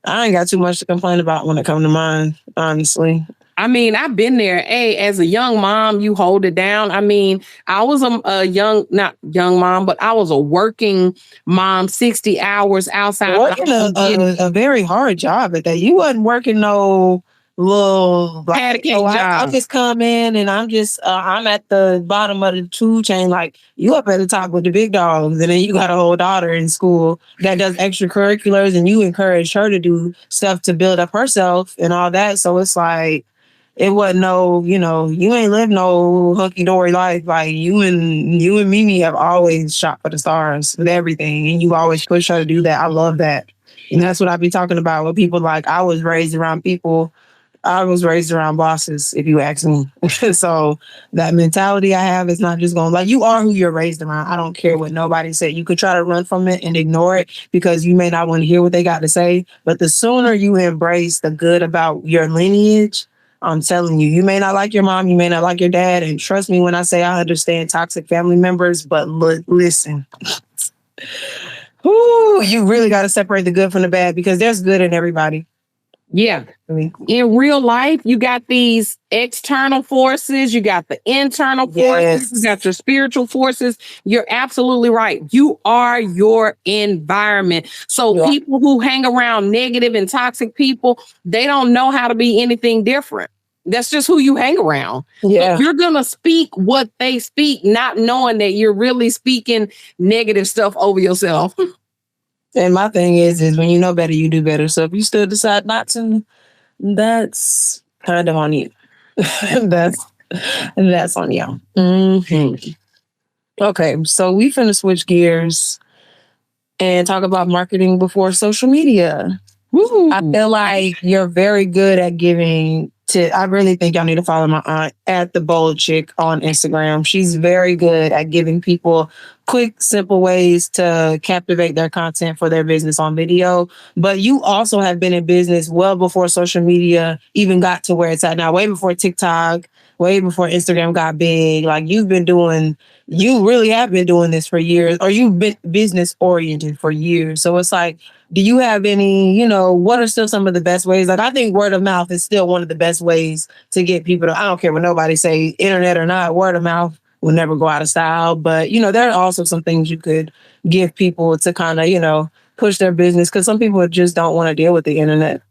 I ain't got too much to complain about when it comes to mine, honestly. I mean, I've been there. Hey, as a young mom, you hold it down. I mean, I was not young mom, but I was a working mom, 60 hours outside. Working a very hard job at that. You wasn't working no little like, I just come in and I'm at the bottom of the food chain. Like you up at the top with the big dogs, and then you got a whole daughter in school that does extracurriculars, and you encourage her to do stuff to build up herself and all that. So it's like it wasn't no, you ain't lived no hunky dory life. Like you and Mimi have always shot for the stars with everything, and you always push her to do that. I love that, and that's what I be talking about with people. Like I was raised around people. I was raised around bosses, if you ask me. So that mentality I have is not just going like you are who you're raised around. I don't care what nobody said. You could try to run from it and ignore it because you may not want to hear what they got to say. But the sooner you embrace the good about your lineage, I'm telling you, you may not like your mom, you may not like your dad. And trust me when I say I understand toxic family members, but listen. Ooh, you really got to separate the good from the bad because there's good in everybody. Yeah. In real life, you got these external forces, you got the internal forces, you got your spiritual forces. You're absolutely right. You are your environment. So people who hang around negative and toxic people, they don't know how to be anything different. That's just who you hang around. Yeah. So you're going to speak what they speak, not knowing that you're really speaking negative stuff over yourself. And my thing is when you know better, you do better. So if you still decide not to, that's kind of on you. that's on you. Mm-hmm. Okay, so we finna switch gears and talk about marketing before social media. Woo. I feel like you're very good at giving I really think y'all need to follow my aunt at the Bold Chick on Instagram. She's very good at giving people quick, simple ways to captivate their content for their business on video. But you also have been in business well before social media even got to where it's at now, way before TikTok, way before Instagram got big. Like you really have been doing this for years, or you've been business oriented for years. So it's like, do you have any, what are still some of the best ways? Like I think word of mouth is still one of the best ways to get people to, I don't care what nobody say, internet or not, word of mouth will never go out of style. But, there are also some things you could give people to kind of, push their business because some people just don't want to deal with the internet.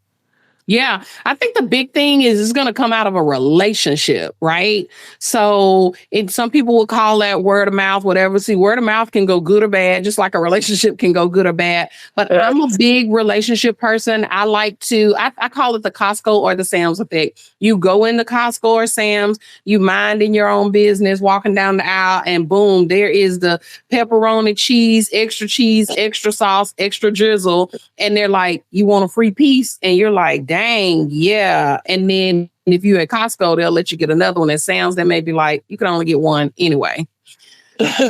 Yeah, I think the big thing is it's going to come out of a relationship, right? So some people will call that word of mouth, whatever. See, word of mouth can go good or bad, just like a relationship can go good or bad. But I'm a big relationship person. I like to, I call it the Costco or the Sam's effect. You go into Costco or Sam's, you minding your own business, walking down the aisle, and boom, there is the pepperoni cheese, extra sauce, extra drizzle. And they're like, you want a free piece? And you're like, dang, yeah. And then if you're at Costco, they'll let you get another one. At Sam's, they may be like, you can only get one anyway.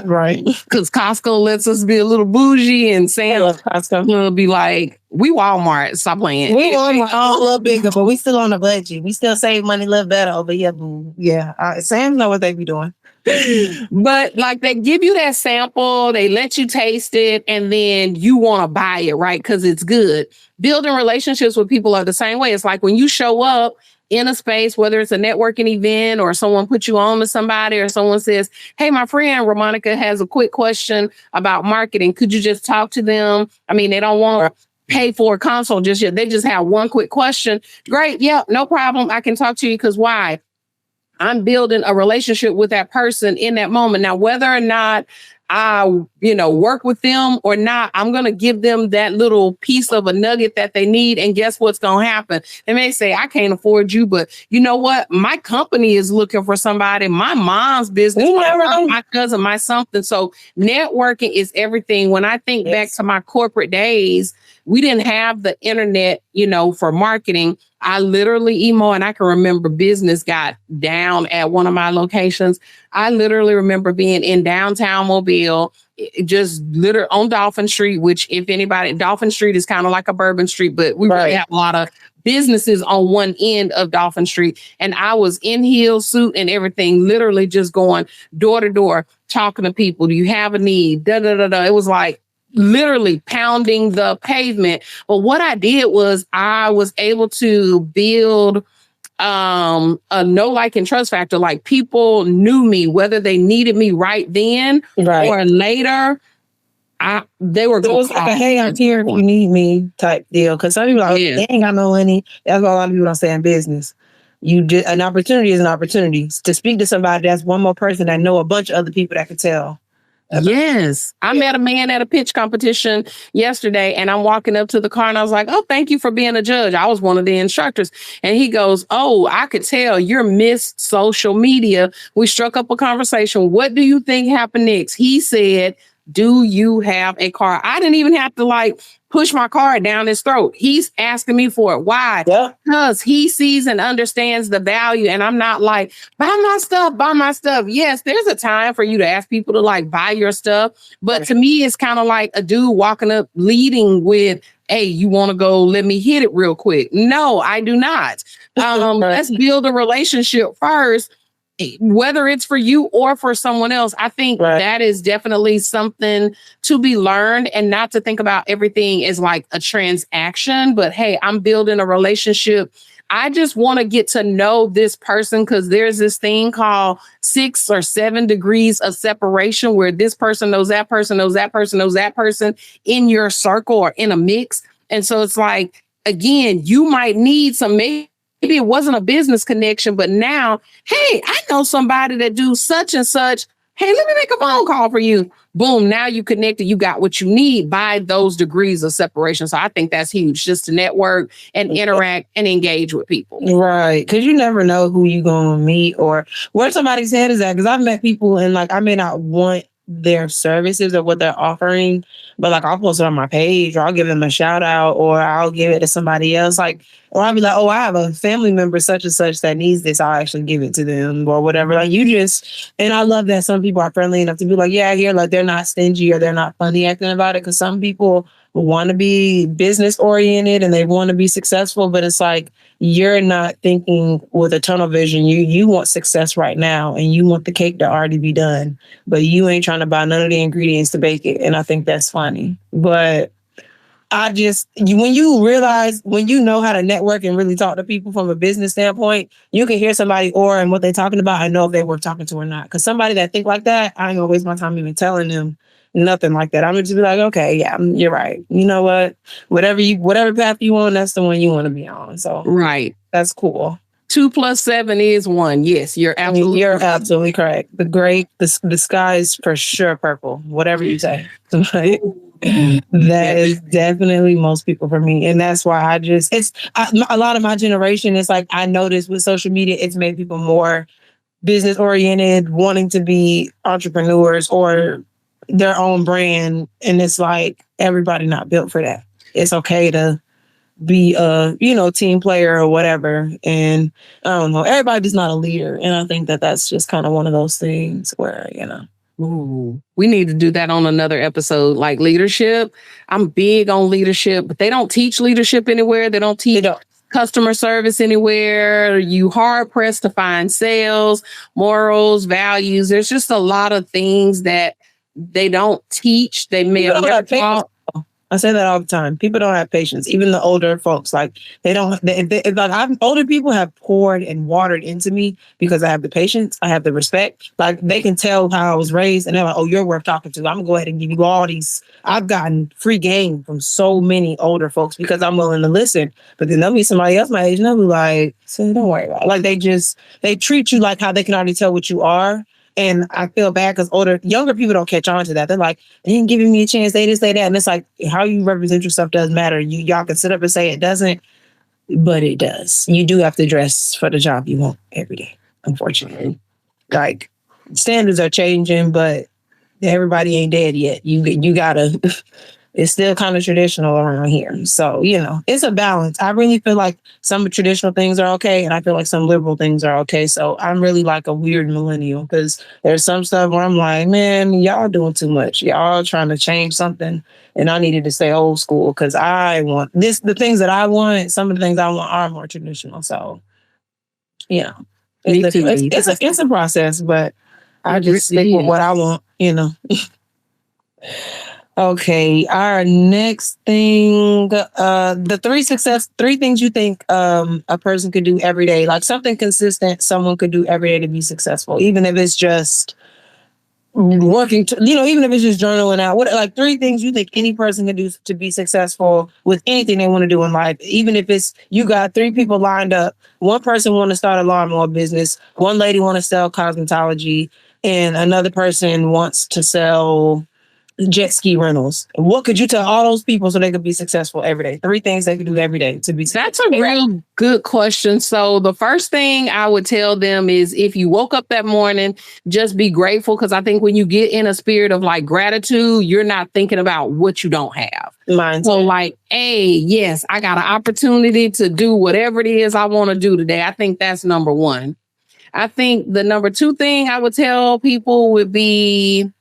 Right. Because Costco lets us be a little bougie, and I Sam love Costco. will be like, we Walmart. Stop playing. We on a little bigger, but we still on a budget. We still save money a little better over here. Boo. Yeah. Sam's know what they be doing. But like they give you that sample, they let you taste it, and then you want to buy it, right? Because it's good. Building relationships with people are the same way. It's like when you show up in a space, whether it's a networking event or someone put you on to somebody, or someone says, hey, my friend Ramonica has a quick question about marketing. Could you just talk to them? I mean, they don't want to pay for a consult just yet. They just have one quick question. Great. Yeah, no problem. I can talk to you because why? I'm building a relationship with that person in that moment. Now, whether or not I, work with them or not, I'm going to give them that little piece of a nugget that they need. And guess what's going to happen? They may say, I can't afford you, but you know what? My company is looking for somebody. My mom's business, my cousin, my something. So networking is everything. When I think back to my corporate days, we didn't have the internet, for marketing. I literally, Emo, and I can remember business got down at one of my locations. I literally remember being in downtown Mobile, just literally on Dolphin Street, which if anybody, Dolphin Street is kind of like a Bourbon Street, but we really have a lot of businesses on one end of Dolphin Street. And I was in heel suit and everything, literally just going door to door, talking to people. Do you have a need? Da, da, da, da. It was like, literally pounding the pavement. But what I did was I was able to build a know, like, and trust factor. Like people knew me, whether they needed me right then or later. They were going like a, hey, I'm here if you need me type deal. Because some people are like, they ain't got no money. That's what a lot of people don't say in business. An opportunity is an opportunity. To speak to somebody, that's one more person that know a bunch of other people that could tell. Yes. I met a man at a pitch competition yesterday, and I'm walking up to the car and I was like, oh, thank you for being a judge. I was one of the instructors. And he goes, oh, I could tell you're Miss Social Media. We struck up a conversation. What do you think happened next? He said, do you have a car? I didn't even have to push my card down his throat. He's asking me for it. Why? Yeah. Because he sees and understands the value. And I'm not like, buy my stuff. Yes, there's a time for you to ask people to buy your stuff. But to me, it's kind of like a dude walking up, leading with, hey, you want to go, let me hit it real quick. No, I do not. Let's build a relationship first. Whether it's for you or for someone else, I think that is definitely something to be learned, and not to think about everything as like a transaction, but hey, I'm building a relationship. I just want to get to know this person, because there's this thing called 6 or 7 degrees of separation where this person knows that person, knows that person, knows that person in your circle or in a mix. And so it's like, again, you might need some, maybe it wasn't a business connection, but now, hey, I know somebody that do such and such. Hey, let me make a phone call for you. Boom, now you connected. You got what you need by those degrees of separation. So I think that's huge, just to network and interact and engage with people. Right. Because you never know who you're going to meet or where somebody's head is at. Because I've met people and I may not want their services or what they're offering, but I'll post it on my page, or I'll give them a shout out, or I'll give it to somebody else. Or I'll be like, oh, I have a family member such and such that needs this. I'll actually give it to them or whatever. And I love that some people are friendly enough to be like, yeah, here, they're not stingy or they're not funny acting about it. Because some people want to be business oriented and they want to be successful, but it's you're not thinking with a tunnel vision. You want success right now, and you want the cake to already be done, but you ain't trying to buy none of the ingredients to bake it. And I think that's funny. But when you realize, when you know how to network and really talk to people from a business standpoint, you can hear somebody and what they're talking about and know if they were talking to or not. Because somebody that think like that, I ain't gonna waste my time even telling them nothing like that. I'm gonna just be like, okay, yeah, you're right. You know what? Whatever path you on, that's the one you want to be on. So that's cool. 2 + 7 is 1. Yes, you're absolutely correct. The sky is for sure purple. Whatever you say. That is definitely most people for me. And that's why a lot of my generation, it's I noticed with social media, it's made people more business oriented, wanting to be entrepreneurs or their own brand. And it's everybody not built for that. It's okay to be a, team player or whatever. And I don't know, everybody's not a leader. And I think that that's just kind of one of those things where, Ooh, we need to do that on another episode. Like leadership. I'm big on leadership, but they don't teach leadership anywhere. They don't They teach don't. customer service anywhere. You hard pressed to find sales, morals, values. There's just a lot of things that they don't teach. They may People have don't never have patience. taught. I say that all the time. People don't have patience. Even the older folks, like they don't. Like older people have poured and watered into me because I have the patience. I have the respect. Like they can tell how I was raised, and they're like, "Oh, you're worth talking to. I'm gonna go ahead and give you all these." I've gotten free game from so many older folks because I'm willing to listen. But then there'll be somebody else my age, and they'll be like, "So don't worry about it." Like they treat you like how they can already tell what you are. And I feel bad because younger people don't catch on to that. They're like, they ain't giving me a chance. They just say that. And it's like, how you represent yourself doesn't matter. Y'all can sit up and say it doesn't, but it does. You do have to dress for the job you want every day, unfortunately. Like, standards are changing, but everybody ain't dead yet. You gotta it's still kind of traditional around here. So, it's a balance. I really feel like some traditional things are okay, and I feel like some liberal things are okay. So I'm really like a weird millennial because there's some stuff where I'm like, man, y'all doing too much. Y'all trying to change something, and I needed to stay old school because I want this. The things that I want, some of the things I want are more traditional. So, Me too. it's a process, but I It just really stick with is. what I want. Okay, our next thing, the three things you think a person could do every day, like something consistent someone could do every day to be successful, even if it's just working, even if it's just journaling out. What like three things you think any person can do to be successful with anything they want to do in life, even if it's you got three people lined up, one person want to start a lawnmower business, one lady want to sell cosmetology, and another person wants to sell jet ski rentals. What could you tell all those people so they could be successful every day? Three things they could do every day to be That's successful. a real good question. So the first thing I would tell them is if you woke up that morning, just be grateful. Because I think when you get in a spirit of like gratitude, you're not thinking about what you don't have. Mindset. So like, hey, yes, I got an opportunity to do whatever it is I want to do today. I think that's number one. I think the number two thing I would tell people would be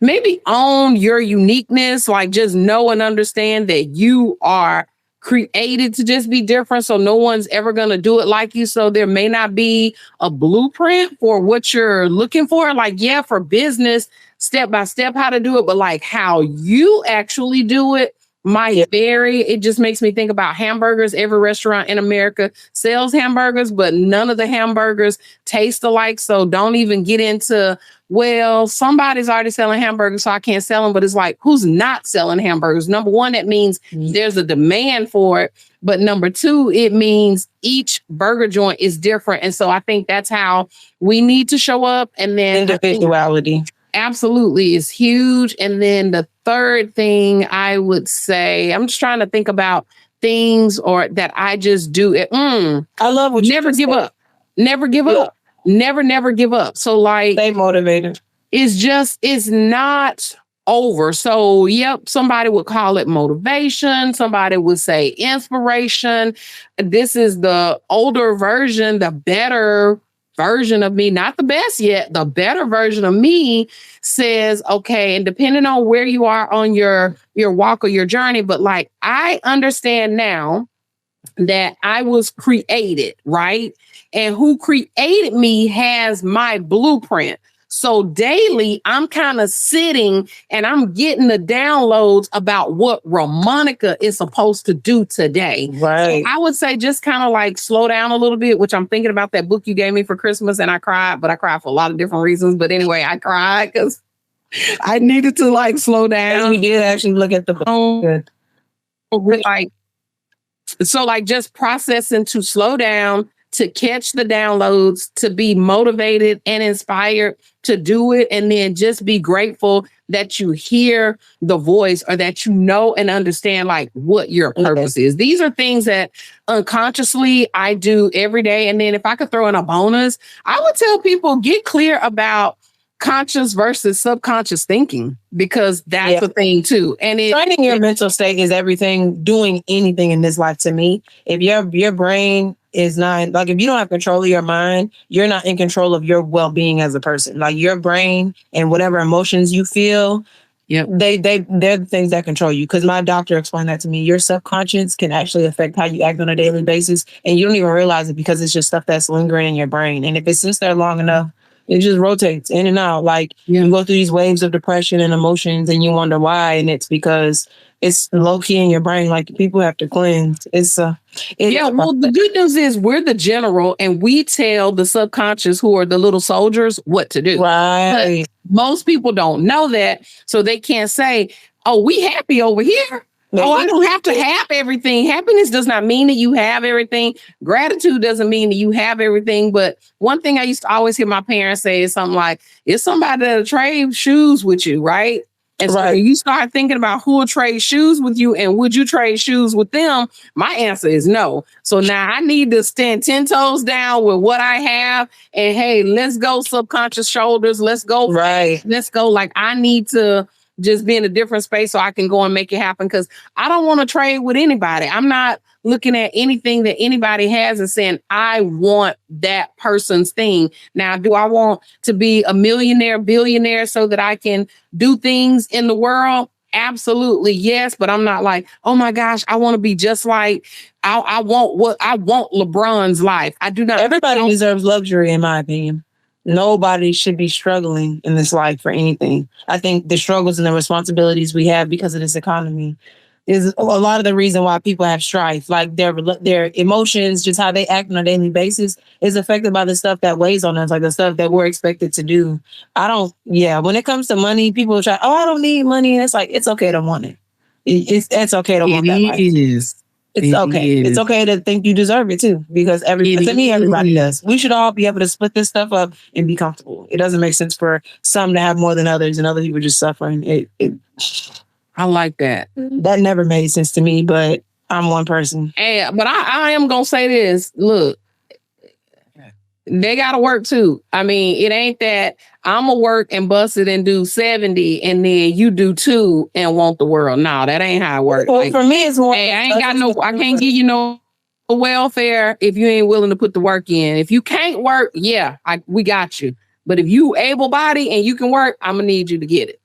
maybe own your uniqueness, like just know and understand that you are created to just be different. So no one's ever going to do it like you. So there may not be a blueprint for what you're looking for. Like, yeah, for business, step by step, how to do it, but like how you actually do it might vary. It just makes me think about hamburgers. Every restaurant in America sells hamburgers, but none of the hamburgers taste alike. So don't even get into, well, somebody's already selling hamburgers, so I can't sell them. But it's like, who's not selling hamburgers? Number one, that means there's a demand for it. But number two, it means each burger joint is different. And so I think that's how we need to show up. And then individuality. Absolutely is huge. And then the third thing I would say, I'm just trying to think about things or that I just do it. I love what never give up. Never give up. Never give up. So like stay motivated. It's not over. So yep, somebody would call it motivation. Somebody would say inspiration. This is the older version, the better version of me, not the best yet, the better version of me says, okay, and depending on where you are on your walk or your journey, but like I understand now that I was created, right? And who created me has my blueprint. So daily, I'm kind of sitting and I'm getting the downloads about what Ramonica is supposed to do today. Right. So I would say just kind of like slow down a little bit, which I'm thinking about that book you gave me for Christmas and I cried, but I cried for a lot of different reasons. But anyway, I cried because I needed to like slow down. We did actually look at the book. Good. Like, so like just processing to slow down, to catch the downloads, to be motivated and inspired to do it. And then just be grateful that you hear the voice or that you know and understand like what your purpose is. These are things that unconsciously I do every day. And then if I could throw in a bonus, I would tell people get clear about conscious versus subconscious thinking, because that's the thing too. And training your mental state is everything. Doing anything in this life, to me, if your brain is not like, if you don't have control of your mind, you're not in control of your well-being as a person. Like your brain and whatever emotions you feel, they're the things that control you. Because my doctor explained that to me. Your subconscious can actually affect how you act on a daily basis, and you don't even realize it because it's just stuff that's lingering in your brain. And if it sits there long enough, it just rotates in and out. Like you go through these waves of depression and emotions, and you wonder why. And it's because it's low key in your brain. Like people have to cleanse. Well, the good news is we're the general, and we tell the subconscious, who are the little soldiers, what to do. Right. But most people don't know that, so they can't say, "Oh, we happy over here." Oh, I don't have to have everything. Happiness does not mean that you have everything. Gratitude doesn't mean that you have everything. But one thing I used to always hear my parents say is something like, "It's somebody that'll trade shoes with you, right?" And so you start thinking about who will trade shoes with you, and would you trade shoes with them? My answer is no. So now I need to stand 10 toes down with what I have. And hey, let's go subconscious shoulders. Let's go. Right. Let's go. Like I need to just be in a different space so I can go and make it happen. Because I don't want to trade with anybody. I'm not looking at anything that anybody has and saying, I want that person's thing. Now, do I want to be a millionaire, billionaire so that I can do things in the world? Absolutely, yes. But I'm not like, oh my gosh, I want to be just like, I want LeBron's life. I do not. Everybody deserves luxury, in my opinion. Nobody should be struggling in this life for anything. I think the struggles and the responsibilities we have because of this economy is a lot of the reason why people have strife. Like their emotions, just how they act on a daily basis, is affected by the stuff that weighs on us, like the stuff that we're expected to do. When it comes to money, people try, oh, I don't need money. And it's like, it's okay to want it. It's okay to want that life. It's okay. It's okay to think you deserve it too, because to me, everybody does. We should all be able to split this stuff up and be comfortable. It doesn't make sense for some to have more than others and other people just suffering. I like that. That never made sense to me, but I'm one person. Hey, but I am going to say this. Look, they got to work too. I mean, it ain't that I'm going to work and bust it and do 70 and then you do 2 and want the world. No, that ain't how it works. Well, for me, it's more. Hey, I can't give you no welfare if you ain't willing to put the work in. If you can't work, we got you. But if you able-bodied and you can work, I'm going to need you to get it.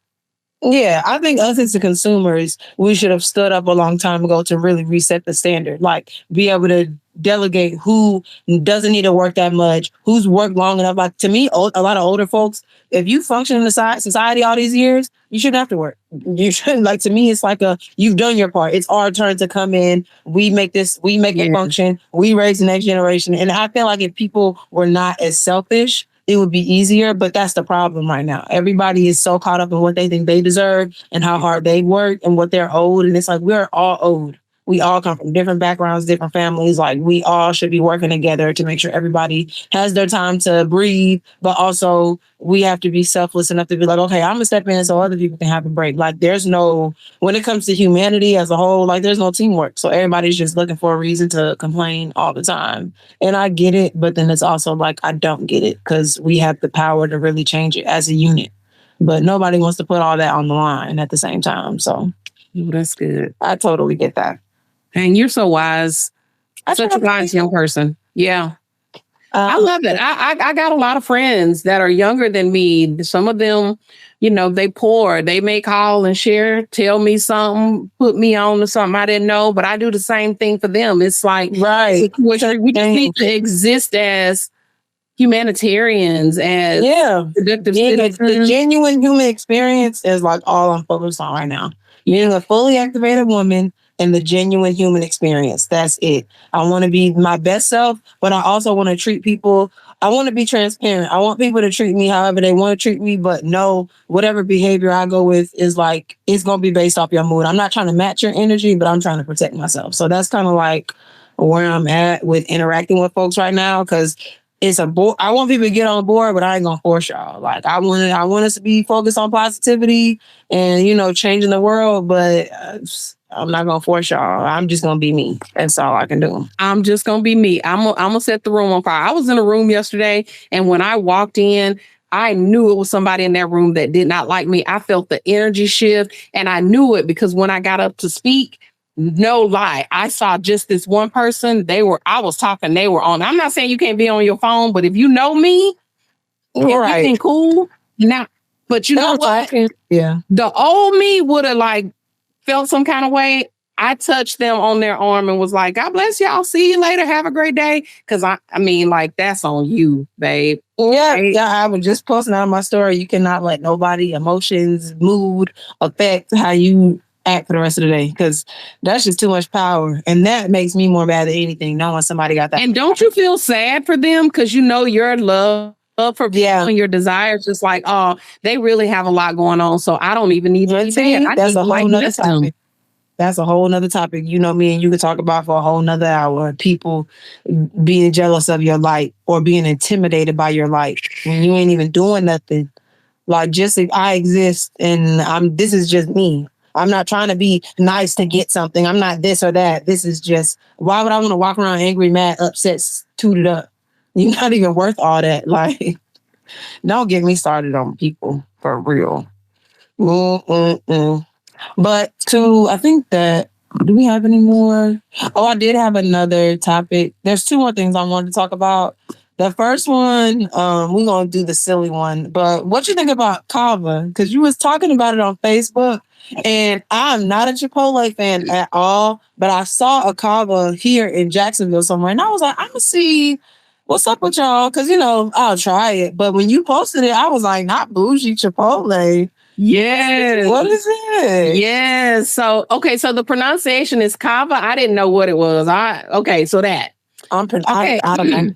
Yeah, I think us as the consumers, we should have stood up a long time ago to really reset the standard. Like, be able to delegate who doesn't need to work that much, who's worked long enough. Like, to me, a lot of older folks, if you function in the society all these years, you shouldn't have to work. You shouldn't. Like, to me, it's like you've done your part. It's our turn to come in. We make it function. We raise the next generation. And I feel like if people were not as selfish, it would be easier, but that's the problem right now. Everybody is so caught up in what they think they deserve and how hard they work and what they're owed. And it's like, we're all owed. We all come from different backgrounds, different families. Like, we all should be working together to make sure everybody has their time to breathe. But also, we have to be selfless enough to be like, okay, I'm going to step in so other people can have a break. Like, when it comes to humanity as a whole, like, there's no teamwork. So everybody's just looking for a reason to complain all the time. And I get it, but then it's also like, I don't get it, because we have the power to really change it as a unit. But nobody wants to put all that on the line at the same time. So that's good. I totally get that. And you're so wise. Such a wise young person. Yeah. I love it. I got a lot of friends that are younger than me. Some of them, they poor. They may call and share, tell me something, put me on to something I didn't know, but I do the same thing for them. It's like, right. We just need to exist as humanitarians, as productive citizens. The genuine human experience is like all I'm focused on right now. Being a fully activated woman and the genuine human experience. That's it. I want to be my best self, but I also want to treat people. I want to be transparent. I want people to treat me however they want to treat me, but no, whatever behavior I go with is like, it's going to be based off your mood. I'm not trying to match your energy, but I'm trying to protect myself. So that's kind of like where I'm at with interacting with folks right now, because I want people to get on board, but I ain't gonna force y'all. Like, I want us to be focused on positivity and changing the world, but I'm not gonna force y'all. I'm just gonna be me. That's all I can do. I'm just gonna be me. I'm gonna set the room on fire. I was in a room yesterday, and when I walked in, I knew it was somebody in that room that did not like me. I felt the energy shift and I knew it because when I got up to speak, no lie, I saw just this one person. I was talking, they were on. I'm not saying you can't be on your phone, but if you know me, if we Right. been cool now, but you know what? Yeah. The old me would have like felt some kind of way. I touched them on their arm and was like, God bless y'all. See you later. Have a great day. Cause I mean, like, that's on you, babe. Yeah, Right? yeah. I was just posting out my story. You cannot let nobody emotions, mood affect how you act for the rest of the day because that's just too much power, and that makes me more mad than anything. Knowing somebody got that. And don't you feel sad for them? Cause you know your love for Yeah. people and your desires, just like, oh, they really have a lot going on. So I don't even need to be See, mad. I that's need a to like whole nother miss them. topic. That's a whole nother topic. You know, me and you could talk about for a whole nother hour. People being jealous of your light or being intimidated by your light when you ain't even doing nothing. Like just if I exist and this is just me. I'm not trying to be nice to get something. I'm not this or that. This is just why would I want to walk around angry, mad, upset, tooted up? You're not even worth all that. Like, don't get me started on people for real. Mm-mm-mm. But I think that, do we have any more? Oh, I did have another topic. There's two more things I wanted to talk about. The first one, we're gonna do the silly one. But what you think about Cava? Because you was talking about it on Facebook, and I'm not a Chipotle fan at all. But I saw a Cava here in Jacksonville somewhere, and I was like, I'm gonna see what's up with y'all, because I'll try it. But when you posted it, I was like, not bougie Chipotle. Yes. What is it? Yes. So okay, so the pronunciation is Cava. I didn't know what it was. So that. Okay. I don't know.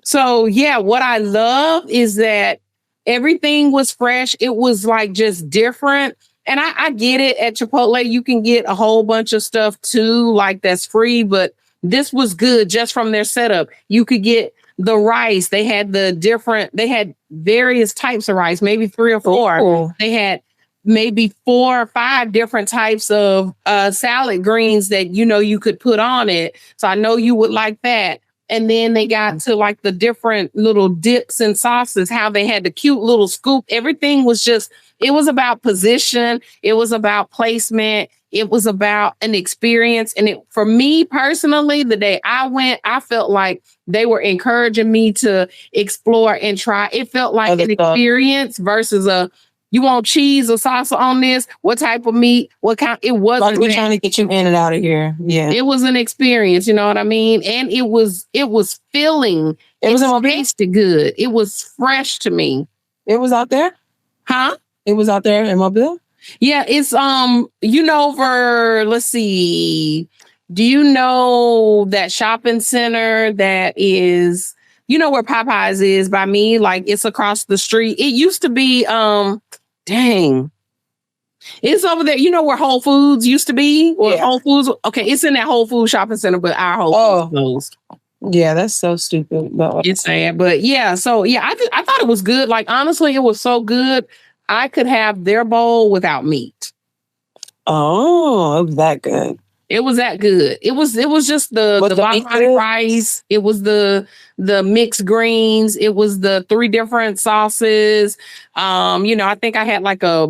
So yeah, what I love is that everything was fresh. It was like just different. And I get it at Chipotle. You can get a whole bunch of stuff too, like that's free, but this was good just from their setup. You could get the rice. They had they had various types of rice, maybe 3 or 4. Ooh. They had maybe 4 or 5 different types of salad greens that you could put on it. So I know you would like that. And then they got to like the different little dips and sauces, how they had the cute little scoop. Everything was it was about position. It was about placement. It was about an experience. And for me personally, the day I went, I felt like they were encouraging me to explore and try. It felt like an experience versus you want cheese or salsa on this? What type of meat? What kind? It wasn't. Like we're trying to get you in and out of here. Yeah. It was an experience, you know what I mean? And it was filling. It tasted good. It was fresh to me. It was out there? Huh? It was out there in Mobile? Yeah, it's let's see. Do you know that shopping center that is, where Popeyes is by me? Like it's across the street. It used to be dang. It's over there. You know where Whole Foods used to be? Or Whole Foods. Okay, it's in that Whole Foods shopping center, but our Whole Foods closed. Yeah, that's so stupid. But it's sad. But yeah, so yeah, I thought it was good. Like honestly, it was so good. I could have their bowl without meat. Oh, it was that good. It was that good. It was just the basmati rice. It was the mixed greens. It was the 3 different sauces. I think I had like a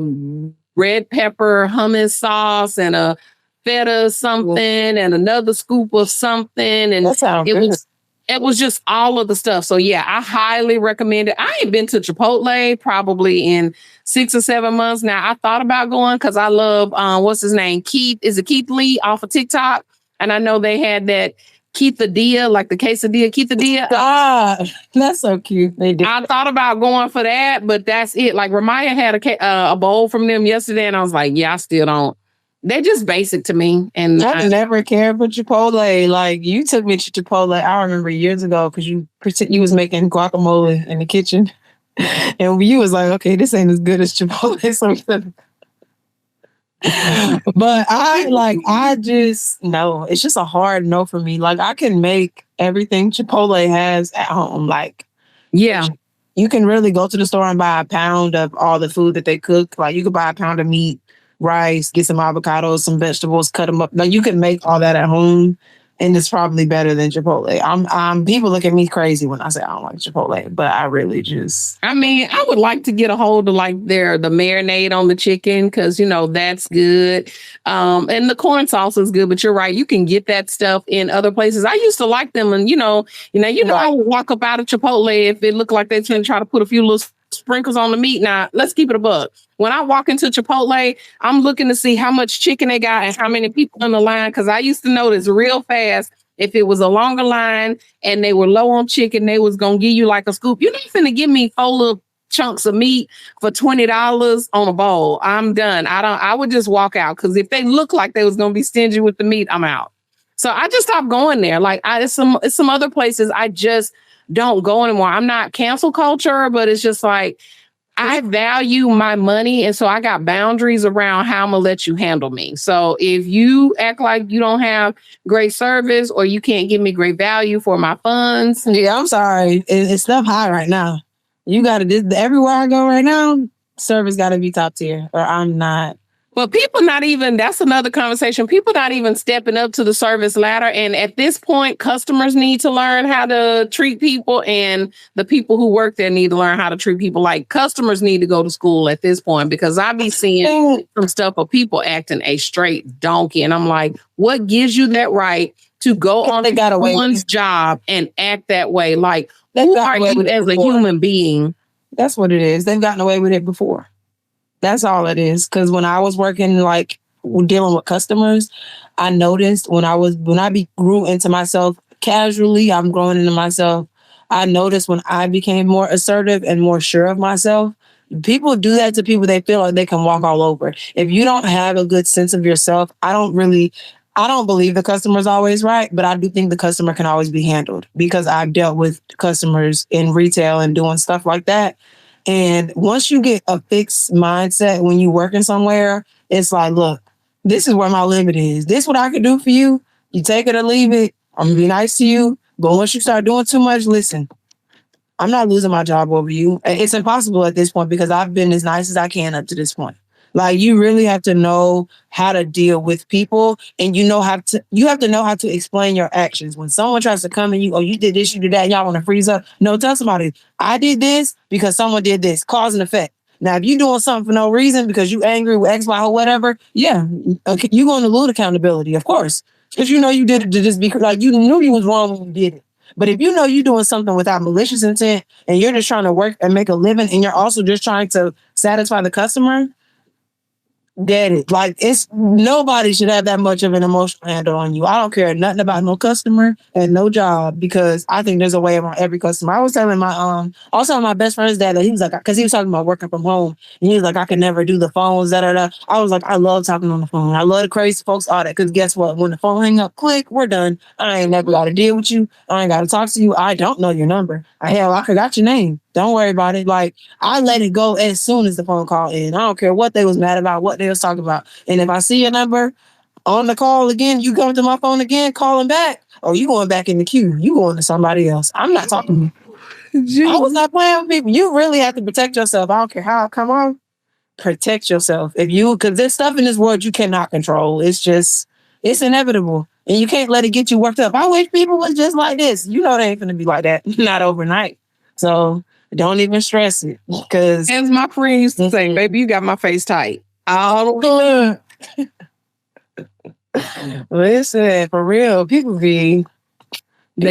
red pepper hummus sauce and a feta something and another scoop of something. And it was just all of the stuff. So yeah, I highly recommend it. I ain't been to Chipotle probably in 6 or 7 months now. I thought about going because I love what's his name? Keith. Is it Keith Lee off of TikTok? And I know they had that quesadilla, like the quesadilla. Ah, that's so cute. They did. I thought about going for that, but that's it. Like Ramaya had a bowl from them yesterday, and I was like, yeah, I still don't. They're just basic to me. And I never cared for Chipotle. Like you took me to Chipotle, I remember years ago, because you was making guacamole in the kitchen. And you was like, okay, this ain't as good as Chipotle. But I just no, it's just a hard no for me. Like I can make everything Chipotle has at home. Like, yeah. You can really go to the store and buy a pound of all the food that they cook. Like you could buy a pound of meat, rice, get some avocados, some vegetables, cut them up. Like you can make all that at home and it's probably better than Chipotle. People look at me crazy when I say I don't like Chipotle, but I really just I mean, I would like to get a hold of like the marinade on the chicken because that's good. And the corn sauce is good, but you're right, you can get that stuff in other places. I used to like them, and I would walk up out of Chipotle if it looked like they're trying to try to put a few little sprinkles on the meat. Now, let's keep it a buck. When I walk into Chipotle, I'm looking to see how much chicken they got and how many people in the line. Because I used to notice real fast if it was a longer line and they were low on chicken, they was gonna give you like a scoop. You're not finna give me 4 little chunks of meat for $20 on a bowl. I'm done. I would just walk out because if they look like they was gonna be stingy with the meat, I'm out. So I just stopped going there. Like it's some other places I just don't go anymore. I'm not cancel culture, but it's just like I value my money. And so I got boundaries around how I'm going to let you handle me. So if you act like you don't have great service or you can't give me great value for my funds. Yeah, I'm sorry. It's stuff high right now. You got to, everywhere I go right now, service got to be top tier or I'm not. But people that's another conversation. People not even stepping up to the service ladder. And at this point, customers need to learn how to treat people and the people who work there need to learn how to treat people. Like customers need to go to school at this point because I be seeing some stuff of people acting a straight donkey. And I'm like, what gives you that right to go on someone's job and act that way? Like, who are you as a human being? That's what it is. They've gotten away with it before. That's all it is. Because when I was working, like dealing with customers, I noticed when I grew into myself casually, I'm growing into myself. I noticed when I became more assertive and more sure of myself, people do that to people they feel like they can walk all over. If you don't have a good sense of yourself, I don't believe the customer's always right, but I do think the customer can always be handled because I've dealt with customers in retail and doing stuff like that. And once you get a fixed mindset when you working somewhere, it's like, look, this is where my limit is. This is what I can do for you. You take it or leave it. I'm gonna be nice to you. But once you start doing too much, listen, I'm not losing my job over you. It's impossible at this point because I've been as nice as I can up to this point. Like you really have to know how to deal with people and you have to know how to explain your actions. When someone tries to come and you did this, you did that, y'all want to freeze up. No, tell somebody, I did this because someone did this, cause and effect. Now, if you're doing something for no reason because you angry with X, Y, or whatever, yeah, okay, you're going to lose accountability, of course. Because you did it to just be like, you knew you was wrong when you did it. But if you know you're doing something without malicious intent and you're just trying to work and make a living and you're also just trying to satisfy the customer, get it. Like nobody should have that much of an emotional handle on you. I don't care nothing about no customer and no job because I think there's a way around every customer. I was telling my best friend's dad that he was like, because he was talking about working from home and he was like, I could never do the phones, da da da. I was like, I love talking on the phone. I love the crazy folks, all that. Because guess what? When the phone hang up, click, we're done. I ain't never got to deal with you. I ain't got to talk to you. I don't know your number. Hell, I forgot your name. Don't worry about it. Like I let it go as soon as the phone call in. I don't care what they was mad about, what they was talking about. And if I see your number on the call again, you come to my phone again, calling back, or you going back in the queue. You going to somebody else. I'm not talking to you. I was not playing with people. You really have to protect yourself. I don't care how. Come on. Protect yourself. Because there's stuff in this world you cannot control. It's inevitable. And you can't let it get you worked up. I wish people was just like this. They ain't gonna be like that. Not overnight. So don't even stress it. Because as my friend used to say, baby, you got my face tight. All the listen, for real, people they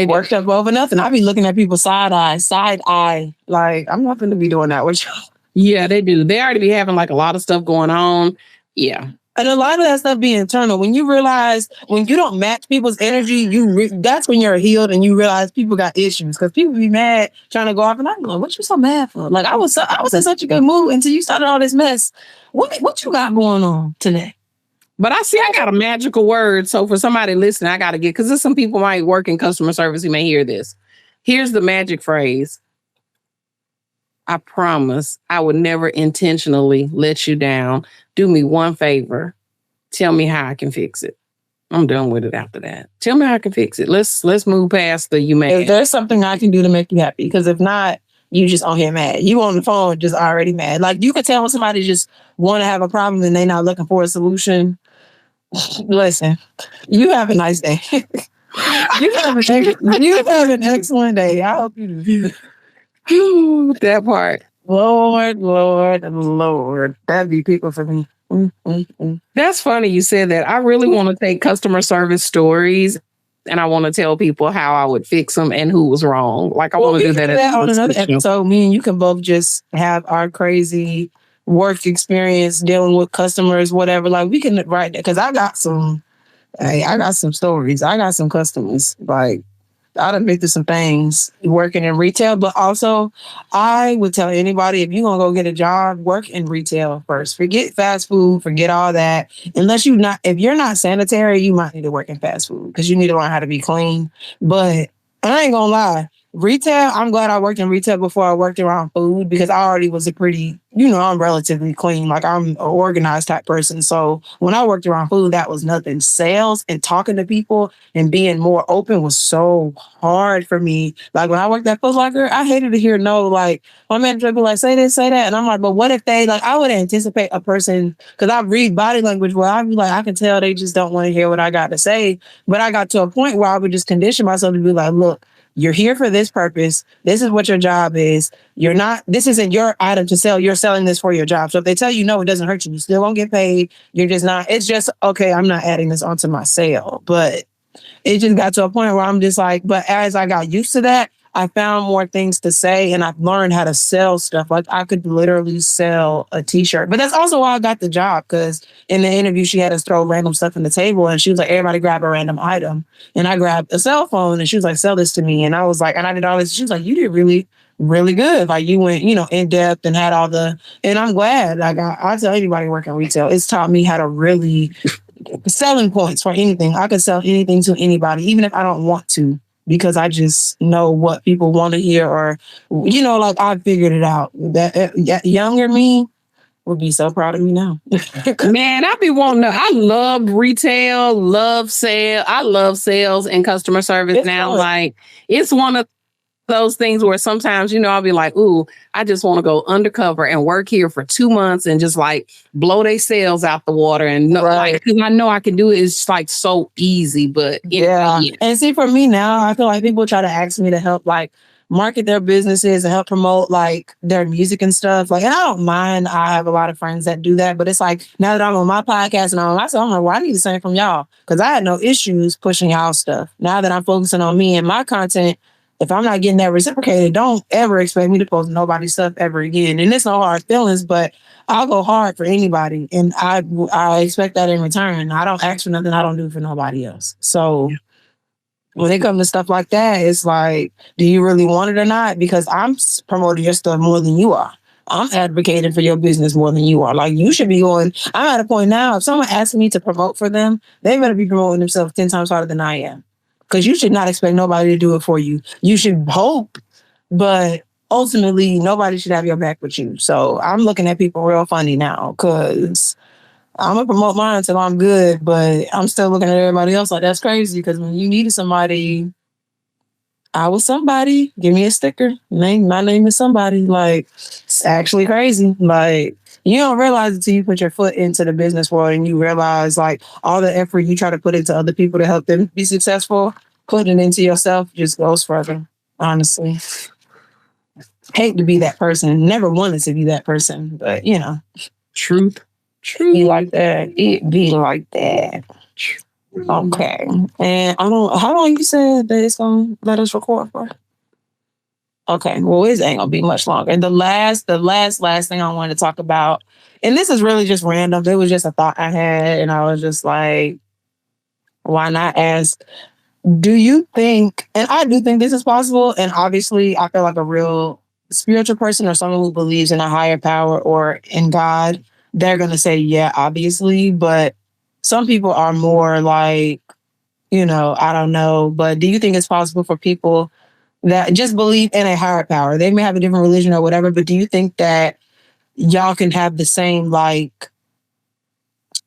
worked up over nothing. I be looking at people side eye. Like, I'm not gonna be doing that with you. Yeah, they do. They already be having like a lot of stuff going on. Yeah. And a lot of that stuff be internal. When you realize when you don't match people's energy, that's when you're healed and you realize people got issues. Because people be mad trying to go off, and I'm going, "What you so mad for?" Like I was in such a good mood until you started all this mess. What you got going on today? But I got a magical word. So for somebody listening, I got to get because there's some people might work in customer service who may hear this. Here's the magic phrase. I promise I would never intentionally let you down. Do me one favor. Tell me how I can fix it. I'm done with it after that. Tell me how I can fix it. Let's move past the you mad. If there's something I can do to make you happy, because if not, you just on here mad. You on the phone just already mad. Like you can tell when somebody just want to have a problem and they not looking for a solution. Listen, you have a nice day. You have an excellent day. I hope you do. That part. Lord, Lord, Lord. That'd be people for me. That's funny you said that. I really want to take customer service stories and I want to tell people how I would fix them and who was wrong. Like I Well, want to we do can that do as that on a another special. episode. Me and you can both just have our crazy work experience dealing with customers, whatever. Like we can write that because I got some. Hey, I got some stories. I got some customers. Like I done been through some things working in retail, but also I would tell anybody if you're gonna go get a job, work in retail first. Forget fast food, forget all that. Unless you not if you're not sanitary, you might need to work in fast food because you need to learn how to be clean. But I ain't gonna lie. Retail, I'm glad I worked in retail before I worked around food because I already was a pretty, I'm relatively clean. Like I'm an organized type person. So when I worked around food, that was nothing. Sales and talking to people and being more open was so hard for me. Like when I worked at Foot Locker, I hated to hear no. Like my manager would be like, say this, say that. And I'm like, but what if they like I would anticipate a person because I read body language where I'd be like, I can tell they just don't want to hear what I got to say. But I got to a point where I would just condition myself to be like, look, you're here for this purpose. This is what your job is. You're not, this isn't your item to sell. You're selling this for your job. So if they tell you no, it doesn't hurt you. You still won't get paid. You're just not, it's just, okay, I'm not adding this onto my sale. But it just got to a point where I'm just like, but as I got used to that, I found more things to say and I've learned how to sell stuff. Like I could literally sell a t-shirt. But that's also why I got the job because in the interview, she had us throw random stuff on the table and she was like, everybody grab a random item. And I grabbed a cell phone and she was like, sell this to me. And I was like, and I did all this. She was like, you did really, really good. Like you went, in depth and had all and I'm glad. Like I tell anybody working retail, it's taught me how to really selling points for anything. I could sell anything to anybody, even if I don't want to, because I just know what people want to hear, or like I figured it out. That younger me would be so proud of me now. Man, I be wanting to. I love retail, I love sales and customer service It's now. fun. Like it's one of those things where sometimes, I'll be like, ooh, I just want to go undercover and work here for 2 months and just like blow their sales out the water. And Right. because I know I can do it. It's like so easy. But Yeah. And see, for me now, I feel like people try to ask me to help like market their businesses and help promote like their music and stuff. Like, and I don't mind. I have a lot of friends that do that, but it's like now that I'm on my podcast and I'm on myself, I'm like, well, I need the same from y'all because I had no issues pushing y'all stuff. Now that I'm focusing on me and my content, if I'm not getting that reciprocated, don't ever expect me to post nobody's stuff ever again. And it's no hard feelings, but I'll go hard for anybody, and I expect that in return. I don't ask for nothing I don't do for nobody else. So when it comes to stuff like that, it's like, do you really want it or not? Because I'm promoting your stuff more than you are. I'm advocating for your business more than you are. Like you should be going. I'm at a point now. If someone asks me to promote for them, they better be promoting themselves 10 times harder than I am. Because you should not expect nobody to do it for you. You should hope, but ultimately nobody should have your back but you. So I'm looking at people real funny now because I'm gonna promote mine until I'm good, but I'm still looking at everybody else like that's crazy. Because when you needed somebody, I was somebody. Give me a sticker. My name is somebody. Like it's actually crazy. Like you don't realize it until you put your foot into the business world and you realize like all the effort you try to put into other people to help them be successful, putting it into yourself just goes further. Honestly, hate to be that person. Never wanted to be that person, but truth. be like that. It be like that. Okay. And I don't how long you said that it's gonna let us record for? Okay. Well, it ain't gonna be much longer. And the last thing I wanted to talk about, and this is really just random. It was just a thought I had, and I was just like, why not ask? Do you think, and I do think this is possible, and obviously I feel like a real spiritual person or someone who believes in a higher power or in God, they're gonna say, yeah, obviously, but some people are more like, I don't know, but do you think it's possible for people that just believe in a higher power? They may have a different religion or whatever, but do you think that y'all can have the same, like,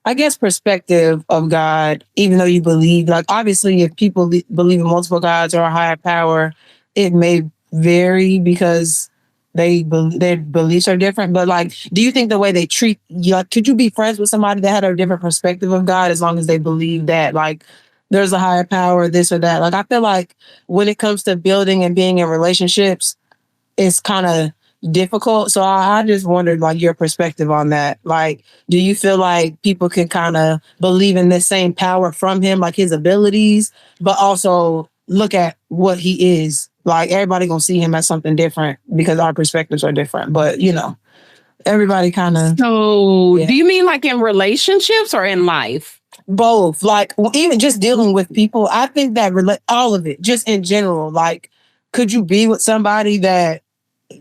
I guess, perspective of God, even though you believe, like, obviously, if people believe in multiple gods or a higher power, it may vary because their beliefs are different. But like, do you think the way they treat you, like, could you be friends with somebody that had a different perspective of God as long as they believe that, like, there's a higher power, this or that. Like, I feel like when it comes to building and being in relationships, it's kind of difficult. So I just wondered, like, your perspective on that. Like, do you feel like people can kind of believe in this same power from him, like his abilities, but also look at what he is? Like, everybody gonna see him as something different because our perspectives are different. But everybody kind of So, do you mean like in relationships or in life? both. Like, even just dealing with people, I think that all of it, just in general. Like, could you be with somebody that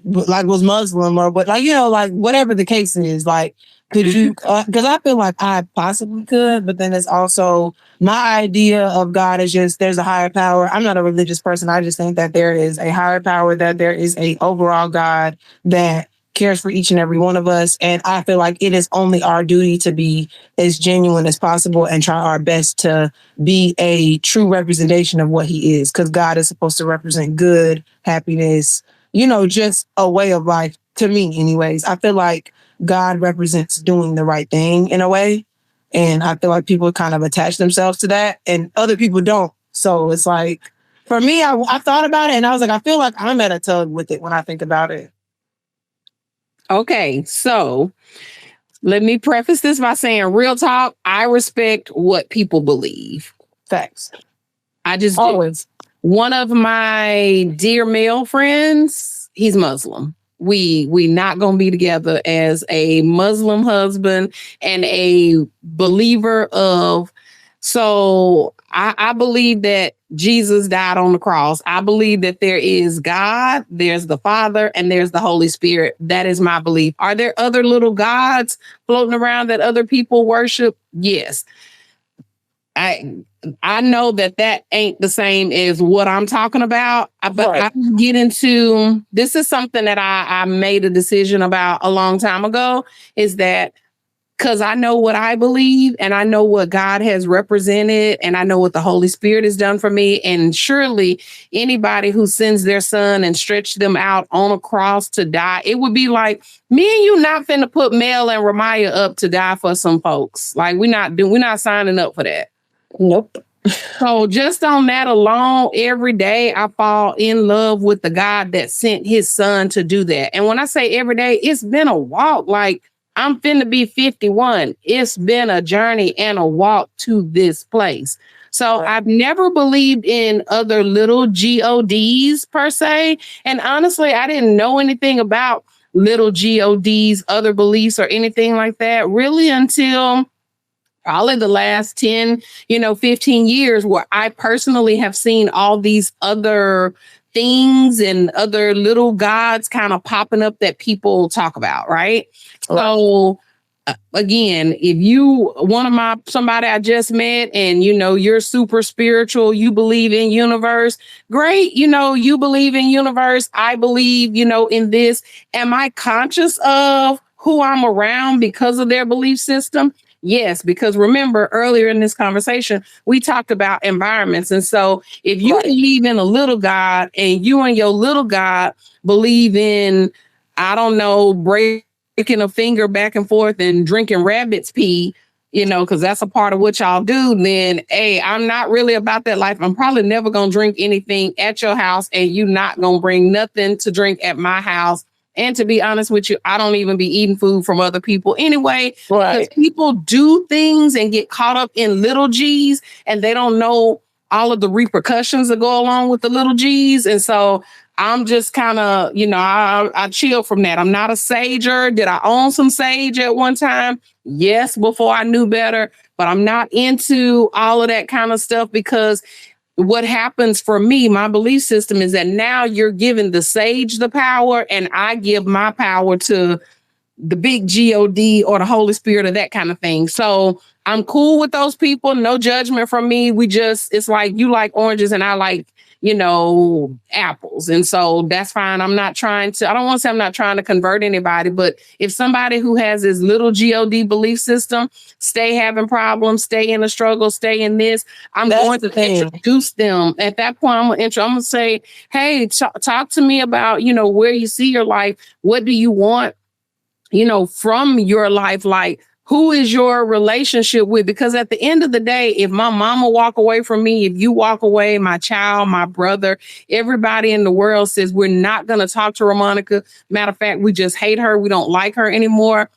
like was Muslim or what, like, like whatever the case is, like, could you, because I feel like I possibly could, but then it's also my idea of God is just there's a higher power. I'm not a religious person. I just think that there is a higher power, that there is a overall God that cares for each and every one of us. And I feel like it is only our duty to be as genuine as possible and try our best to be a true representation of what he is. Because God is supposed to represent good, happiness, just a way of life to me, anyways. I feel like God represents doing the right thing in a way. And I feel like people kind of attach themselves to that and other people don't. So it's like, for me, I thought about it and I was like, I feel like I'm at a tug with it when I think about it. Okay, so let me preface this by saying, real talk, I respect what people believe. Facts. I just always. One of my dear male friends, he's Muslim. We not gonna be together as a Muslim husband and a believer of. So I believe that Jesus died on the cross. I believe that there is God, there's the Father, and there's the Holy Spirit. That is my belief. Are there other little gods floating around that other people worship? Yes. I know that ain't the same as what I'm talking about, but right. I get into, this is something that I made a decision about a long time ago, is that because I know what I believe and I know what God has represented and I know what the Holy Spirit has done for me. And surely anybody who sends their son and stretch them out on a cross to die, it would be like me and you not finna put Mel and Ramaya up to die for some folks. Like we're not signing up for that. Nope. So just on that alone, every day I fall in love with the God that sent his son to do that. And when I say every day, it's been a walk. Like I'm finna be 51. It's been a journey and a walk to this place. So I've never believed in other little GODs per se. And honestly, I didn't know anything about little GODs, other beliefs or anything like that really until probably the last 10, 15 years, where I personally have seen all these other things and other little gods kind of popping up that people talk about, right? So again, if you somebody I just met and you're super spiritual, you believe in universe, great, you believe in universe, I believe, in this. Am I conscious of who I'm around because of their belief system? Yes, because remember earlier in this conversation, we talked about environments. And so if you believe in a little God and you and your little God believe in, I don't know, breaking a finger back and forth and drinking rabbit's pee, because that's a part of what y'all do, then, hey, I'm not really about that life. I'm probably never going to drink anything at your house and you not going to bring nothing to drink at my house. And to be honest with you, I don't even be eating food from other people anyway. Because people do things and get caught up in little G's and they don't know all of the repercussions that go along with the little G's. And so I'm just kind of, I chill from that. I'm not a sager. Did I own some sage at one time? Yes, before I knew better. But I'm not into all of that kind of stuff because what happens for me, my belief system is that now you're giving the sage the power and I give my power to the big God or the Holy Spirit or that kind of thing. So I'm cool with those people. No judgment from me. It's like you like oranges and I like, apples. And so that's fine. I don't want to say I'm not trying to convert anybody, but if somebody who has this little God belief system, stay having problems, stay in a struggle, stay in this, I'm going to introduce them. At that point, I'm going to say, hey, talk to me about, where you see your life. What do you want? From your life, like Who is your relationship with? Because at the end of the day, if my mama walk away from me, if you walk away, my child, my brother, everybody in the world says we're not going to talk to Ramonica. Matter of fact, we just hate her. We don't like her anymore.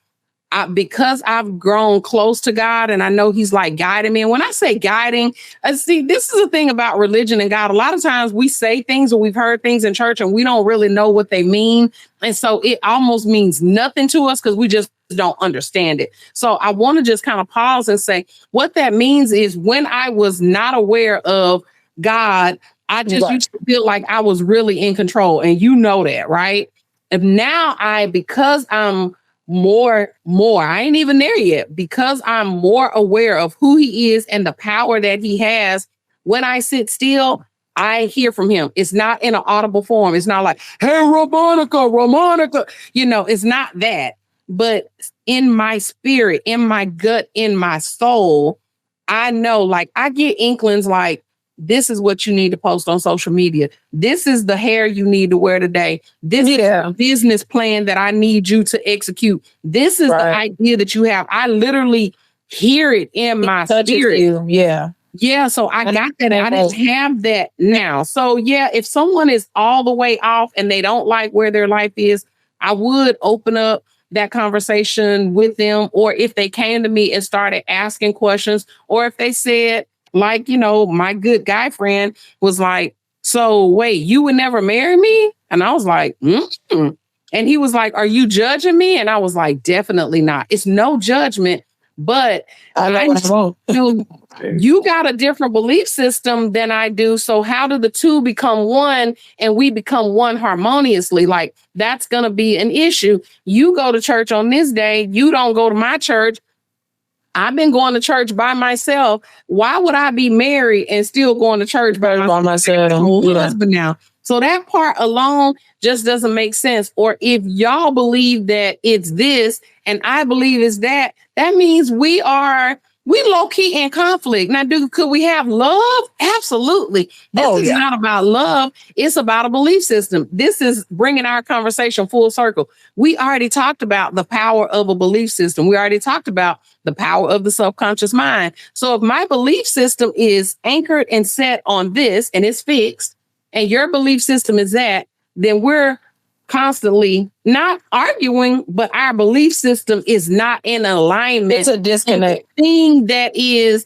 Because I've grown close to God and I know He's like guiding me. And when I say guiding, see, this is the thing about religion and God. A lot of times we say things or we've heard things in church and we don't really know what they mean. And so it almost means nothing to us because we just don't understand it. So I want to just kind of pause and say what that means is when I was not aware of God, I just used to feel like I was really in control. And you know that, right? And now because I'm more, I ain't even there yet, because I'm more aware of who He is and the power that He has. When I sit still, I hear from Him. It's not in an audible form. It's not like, hey, Ramonica, it's not that. But in my spirit, in my gut, in my soul, I know, like, I get inklings like, this is what you need to post on social media. This is the hair you need to wear today. This is the business plan that I need you to execute. This is the idea that you have. I literally hear it in my spirit. Yeah. So I got that. I didn't have that now. So yeah, if someone is all the way off and they don't like where their life is, I would open up that conversation with them. Or if they came to me and started asking questions, or if they said, like, my good guy friend was like, so wait, you would never marry me? And I was like, mm-mm. And he was like, are you judging me? And I was like, definitely not. It's no judgment, but you got a different belief system than I do. So how do the two become one and we become one harmoniously? Like, that's going to be an issue. You go to church on this day. You don't go to my church. I've been going to church by myself. Why would I be married and still going to church by myself? Husband now. So that part alone just doesn't make sense. Or if y'all believe that it's this and I believe it's that, that means we low key in conflict. Now, could we have love? Absolutely. This is not about love. It's about a belief system. This is bringing our conversation full circle. We already talked about the power of a belief system. We already talked about the power of the subconscious mind. So if my belief system is anchored and set on this and it's fixed, and your belief system is that, then we're constantly not arguing, but our belief system is not in alignment. It's a disconnect. Thing that is,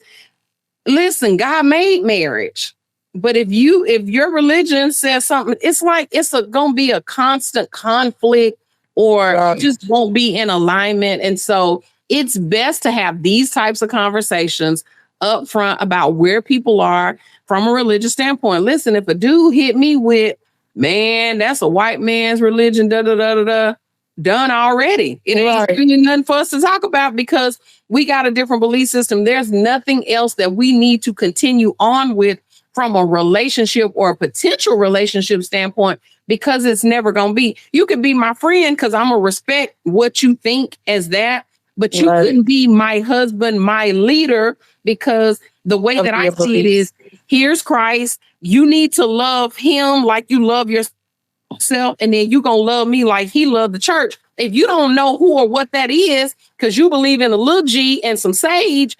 listen, God made marriage. But if your religion says something, it's like it's gonna be a constant conflict or just won't be in alignment. And so it's best to have these types of conversations up front about where people are from a religious standpoint. Listen, if a dude hit me with, man, that's a white man's religion, done already. It ain't really nothing for us to talk about because we got a different belief system. There's nothing else that we need to continue on with from a relationship or a potential relationship standpoint, because it's never going to be. You could be my friend because I'm going to respect what you think as that, but you couldn't be my husband, my leader, because the way that I see it is, here's Christ. You need to love Him like you love yourself, and then you're going to love me like He loved the church. If you don't know who or what that is, because you believe in a little G and some sage,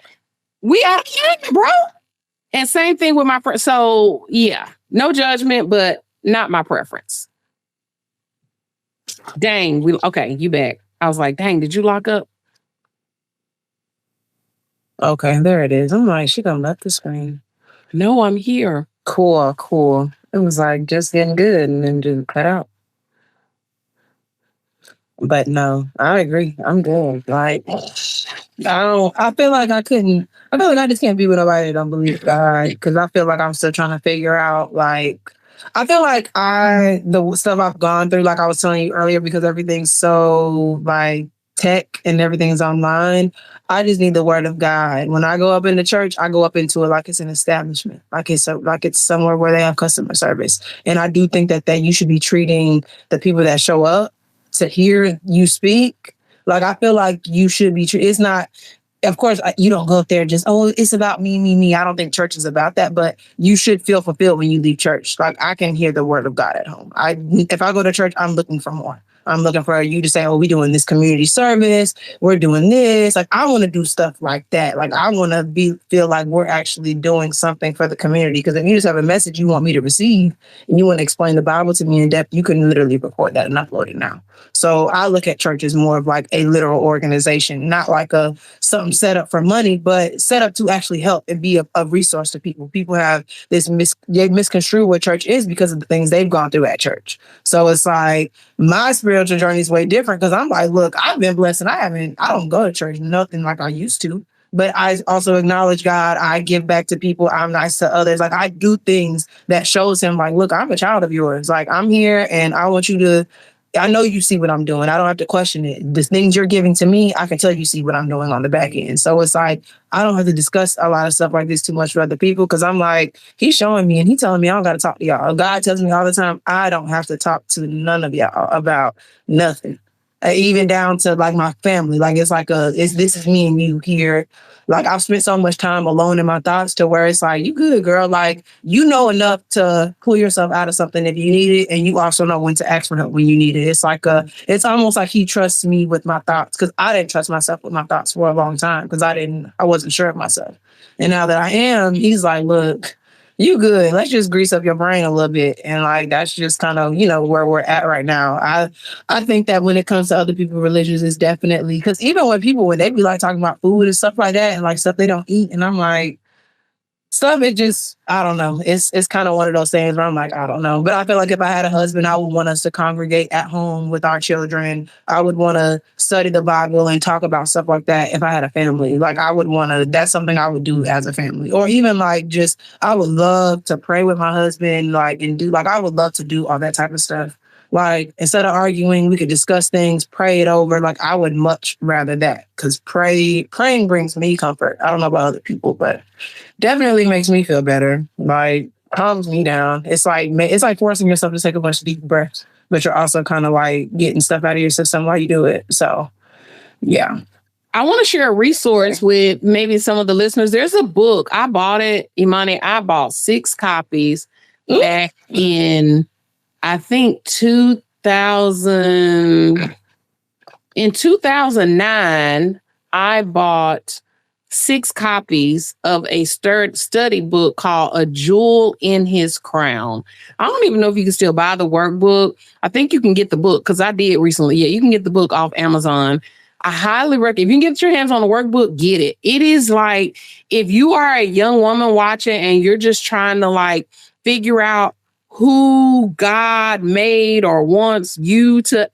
we out of here, bro. And same thing with my friend. So yeah, no judgment, but not my preference. Dang, okay, you back. I was like, dang, did you lock up? Okay, there it is. I'm like, she gonna left the screen. No, I'm here. Cool. It was like just getting good and then just cut out. But no, I agree. I'm good. Like, I feel like I just can't be with nobody that don't believe God, because I feel like I'm still trying to figure out, like, I feel like the stuff I've gone through, like I was telling you earlier, because everything's so like tech and everything's online. I just need the word of God. When I go up in the church, I go up into it like it's an establishment, like it's somewhere where they have customer service. And I do think that you should be treating the people that show up to hear you speak. Like, I feel like you should be treated. It's not, of course, you don't go up there just, it's about me. I don't think church is about that, but you should feel fulfilled when you leave church. Like, I can hear the word of God at home. If I go to church, I'm looking for more. I'm looking for you to say, oh, we're doing this community service. We're doing this. Like, I want to do stuff like that. Like, I want to feel like we're actually doing something for the community. Because if you just have a message you want me to receive and you want to explain the Bible to me in depth, you can literally record that and upload it now. So I look at church as more of like a literal organization, not like a something set up for money, but set up to actually help and be a resource to people. People have this they misconstrue what church is because of the things they've gone through at church. So it's like my spiritual journey is way different because I'm like, look, I've been blessed and I don't go to church, nothing like I used to. But I also acknowledge God. I give back to people. I'm nice to others. Like I do things that shows him like, look, I'm a child of yours. Like I'm here and I want you to I know you see what I'm doing. I don't have to question it. The things you're giving to me, I can tell you see what I'm doing on the back end. So it's like, I don't have to discuss a lot of stuff like this too much with other people because I'm like, he's showing me and he's telling me I don't got to talk to y'all. God tells me all the time, I don't have to talk to none of y'all about nothing. Even down to like my family. Like it's like this is me and you here. Like I've spent so much time alone in my thoughts to where it's like, you good, girl. Like you know enough to pull yourself out of something if you need it. And you also know when to ask for help when you need it. It's like it's almost like he trusts me with my thoughts because I didn't trust myself with my thoughts for a long time because I wasn't sure of myself. And now that I am, he's like, look, you good. Let's just grease up your brain a little bit. And like that's just kind of, where we're at right now. I think that when it comes to other people's religions, it's definitely because even when they be like talking about food and stuff like that and like stuff they don't eat, and I'm like, stuff it just I don't know. It's kind of one of those things where I'm like, I don't know. But I feel like if I had a husband, I would want us to congregate at home with our children. I would want to study the Bible and talk about stuff like that if I had a family. Like I would want to, that's something I would do as a family. Or even like just I would love to pray with my husband, like and do like I would love to do all that type of stuff. Like instead of arguing, we could discuss things, pray it over. Like I would much rather that because praying brings me comfort. I don't know about other people, but definitely makes me feel better. Like calms me down. It's like forcing yourself to take a bunch of deep breaths, but you're also kind of like getting stuff out of your system while you do it. So yeah. I want to share a resource with maybe some of the listeners. There's a book. I bought it, Imani. I bought 6 copies back in, I think, 2000. In 2009, I bought 6 copies of a study book called A Jewel in His Crown. I don't even know if you can still buy the workbook. I think you can get the book because I did recently. Yeah, you can get the book off Amazon. I highly recommend, if you can get your hands on the workbook, get it. It is like, if you are a young woman watching and you're just trying to like figure out who God made or wants you to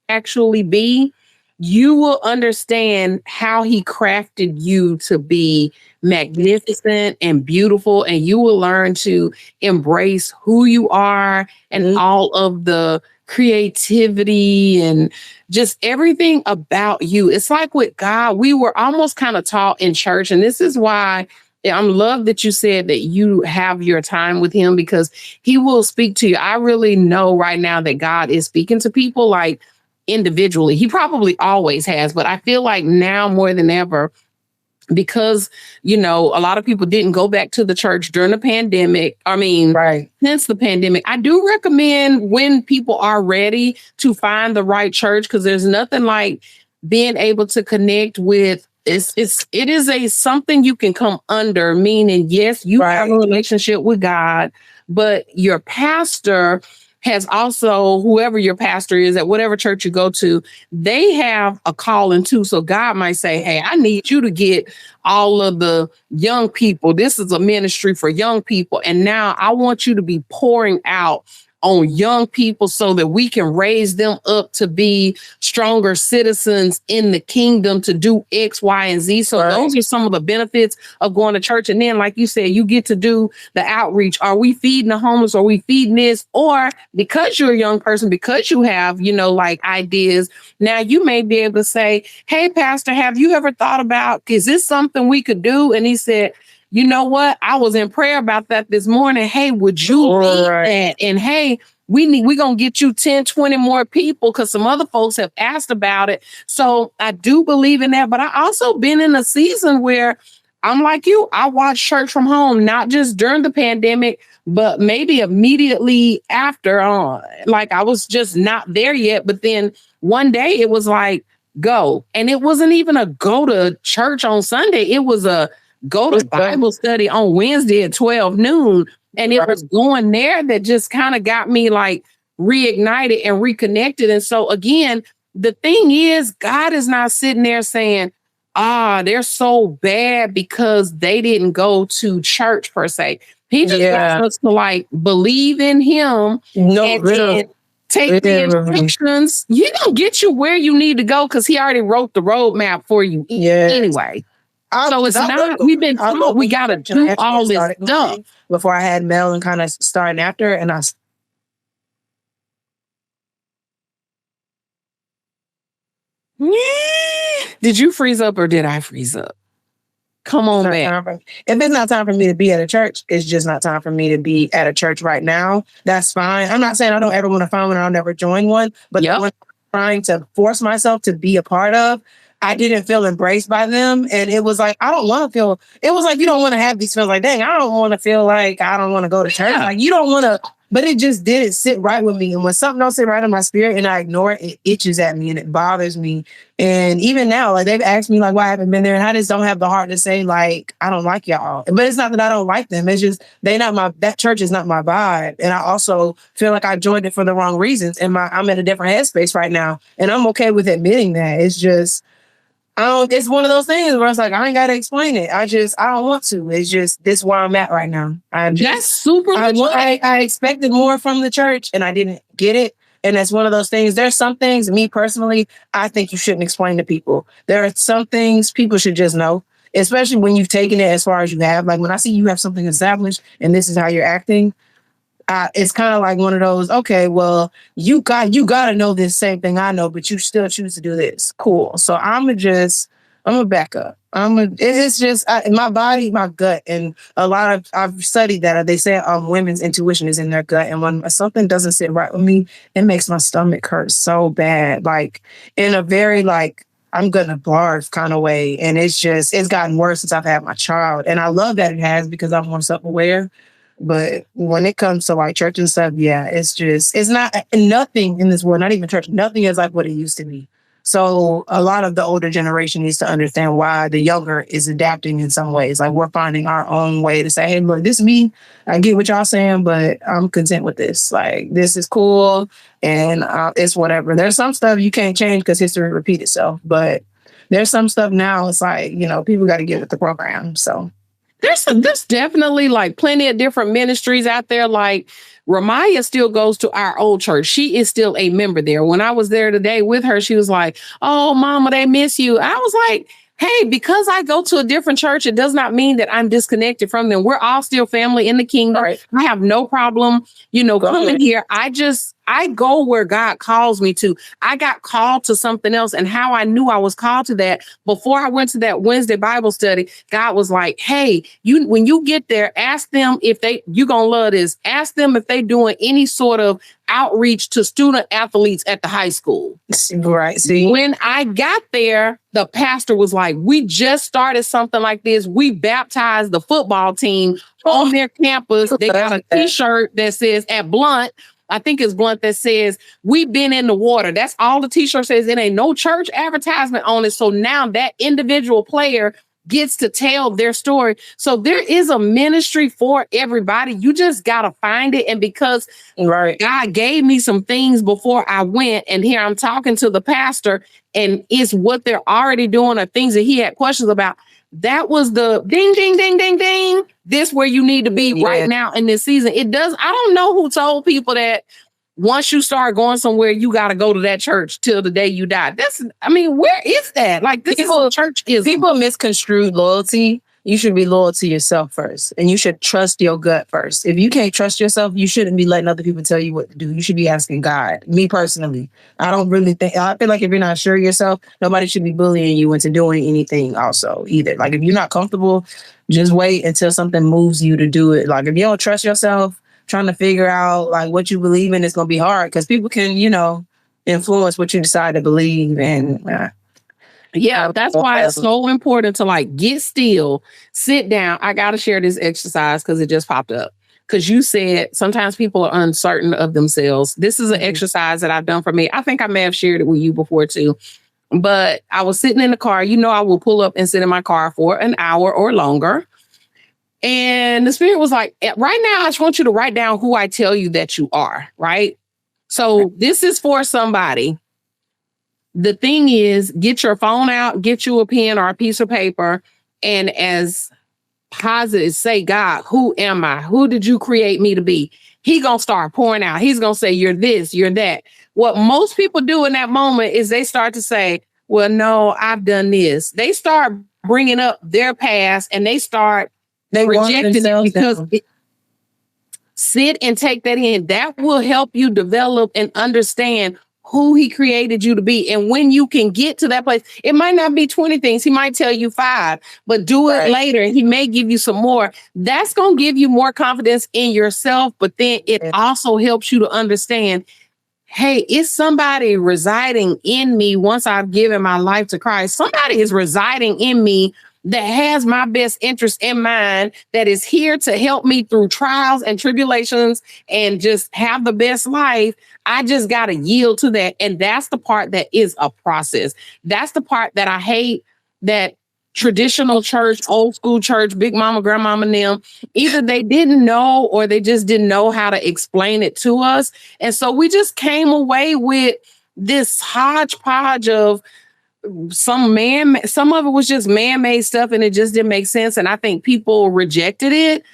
actually be, you will understand how he crafted you to be magnificent and beautiful, and you will learn to embrace who you are and all of the creativity and just everything about you. It's like with God, we were almost kind of taught in church, and this is why I'm love that you said that you have your time with him because he will speak to you. I really know right now that God is speaking to people like individually. He probably always has, but I feel like now more than ever, because, a lot of people didn't go back to the church during the pandemic. I mean, Right. since the pandemic, I do recommend when people are ready to find the right church, because there's nothing like being able to connect with. It is a something you can come under, meaning, yes, you have a Right. relationship with God, but your pastor has also, whoever your pastor is at whatever church you go to, they have a calling too. So God might say, hey, I need you to get all of the young people. This is a ministry for young people. And now I want you to be pouring out on young people so that we can raise them up to be stronger citizens in the kingdom to do X, Y, and Z. So Right. those are some of the benefits of going to church. And then, like you said, you get to do the outreach. Are we feeding the homeless? Are we feeding this? Or because you're a young person, because you have, like ideas, now you may be able to say, hey, pastor, have you ever thought about, is this something we could do? And he said, you know what? I was in prayer about that this morning. Hey, would you lead Right. that? And hey, we're going to get you 10, 20 more people because some other folks have asked about it. So I do believe in that. But I also been in a season where I'm like you. I watched church from home, not just during the pandemic, but maybe immediately after. Like I was just not there yet. But then one day it was like, go. And it wasn't even a go to church on Sunday. It was a go to Bible study on Wednesday at 12 noon. And it was going there that just kind of got me like reignited and reconnected. And so again, the thing is, God is not sitting there saying, they're so bad because they didn't go to church per se. He just wants us to like believe in him and take the instructions. He gonna get you where you need to go because he already wrote the roadmap for you anyway. So it's not, we've been told we gotta do all this stuff. Before I had Mel and kind of starting after, and I did you freeze up or did I freeze up? Come on back. If it's not time for me to be at a church, it's just not time for me to be at a church right now. That's fine. I'm not saying I don't ever want to find one and I'll never join one, but the one I'm trying to force myself to be a part of, I didn't feel embraced by them. And it was like, I don't want to feel, it was like, you don't want to have these feels like, dang, I don't want to feel like I don't want to go to church. Like you don't want to, but it just didn't sit right with me. And when something don't sit right in my spirit and I ignore it, it itches at me and it bothers me. And even now, like they've asked me like why I haven't been there. And I just don't have the heart to say like, I don't like y'all. But it's not that I don't like them. It's just, that church is not my vibe. And I also feel like I joined it for the wrong reasons. And I'm in a different headspace right now. And I'm okay with admitting that. It's just, it's one of those things where it's like, I ain't got to explain it. I don't want to. It's just, this is where I'm at right now. That's super. I expected more from the church and I didn't get it. And that's one of those things. There's some things, me personally, I think you shouldn't explain to people. There are some things people should just know, especially when you've taken it as far as you have. Like when I see you have something established and this is how you're acting, it's kind of like one of those, okay, well, you got to know this same thing I know, but you still choose to do this. Cool. So I'm a back up. It's just my body, my gut. And I've studied that. They say women's intuition is in their gut. And when something doesn't sit right with me, it makes my stomach hurt so bad. Like in a very like, I'm going to barf kind of way. And it's gotten worse since I've had my child. And I love that it has because I'm more self-aware. But when it comes to like church and stuff, it's not nothing in this world, not even church, nothing is like what it used to be. So a lot of the older generation needs to understand why the younger is adapting in some ways. Like we're finding our own way to say, hey, look, this is me. I get what y'all saying, but I'm content with this. Like this is cool and it's whatever. There's some stuff you can't change because history repeats itself. But there's some stuff now it's like, people got to get with the program. So. There's definitely like plenty of different ministries out there. Like Ramaya still goes to our old church. She is still a member there. When I was there today with her, she was like, oh, mama, they miss you. I was like, hey, because I go to a different church, it does not mean that I'm disconnected from them. We're all still family in the kingdom. Right. I have no problem, coming here. I go where God calls me to. I got called to something else. And how I knew I was called to that, before I went to that Wednesday Bible study, God was like, hey, when you get there, ask them if you're going to love this. Ask them if they doing any sort of outreach to student athletes at the high school. Right. See, when I got there, the pastor was like, we just started something like this. We baptized the football team on their campus. They got a t-shirt that says at Blunt, I think it's Blunt, that says, we've been in the water. That's all the t-shirt says. It ain't no church advertisement on it. So now that individual player gets to tell their story. So there is a ministry for everybody. You just got to find it. And because God gave me some things before I went, and here I'm talking to the pastor, and it's what they're already doing or things that he had questions about. That was the ding, ding, ding, ding, ding. This where you need to be right now in this season. I don't know who told people that once you start going somewhere, you got to go to that church till the day you die. Where is that? Like church is. People misconstrued loyalty. You should be loyal to yourself first, and you should trust your gut first. If you can't trust yourself, you shouldn't be letting other people tell you what to do. You should be asking God. Me personally, I feel like if you're not sure of yourself, nobody should be bullying you into doing anything also either. Like if you're not comfortable, just wait until something moves you to do it. Like if you don't trust yourself, trying to figure out like what you believe in is going to be hard because people can, influence what you decide to believe. And Yeah, that's why it's so important to like get still, sit down. I got to share this exercise because it just popped up. Because you said sometimes people are uncertain of themselves. This is an exercise that I've done for me. I think I may have shared it with you before too. But I was sitting in the car. You know, I will pull up and sit in my car for an hour or longer. And the spirit was like, right now, I just want you to write down who I tell you that you are, right? So this is for somebody. The thing is, get your phone out, get you a pen or a piece of paper, and as positive, say, God, who am I? Who did you create me to be? He gonna start pouring out. He's gonna say, you're this, you're that. What most people do in that moment is they start to say, well, no, I've done this. They start bringing up their past and they start rejecting it because sit and take that in. That will help you develop and understand who he created you to be. And when you can get to that place, it might not be 20 things. He might tell you 5, but do it later. And he may give you some more. That's going to give you more confidence in yourself. But then it also helps you to understand, hey, it's somebody residing in me once I've given my life to Christ. Somebody is residing in me that has my best interest in mind, that is here to help me through trials and tribulations and just have the best life. I just got to yield to that. And that's the part that is a process. That's the part that I hate, that traditional church, old school church, big mama, grandmama, and them, either they didn't know or they just didn't know how to explain it to us. And so we just came away with this hodgepodge of some of it was just man-made stuff and it just didn't make sense. And I think people rejected it.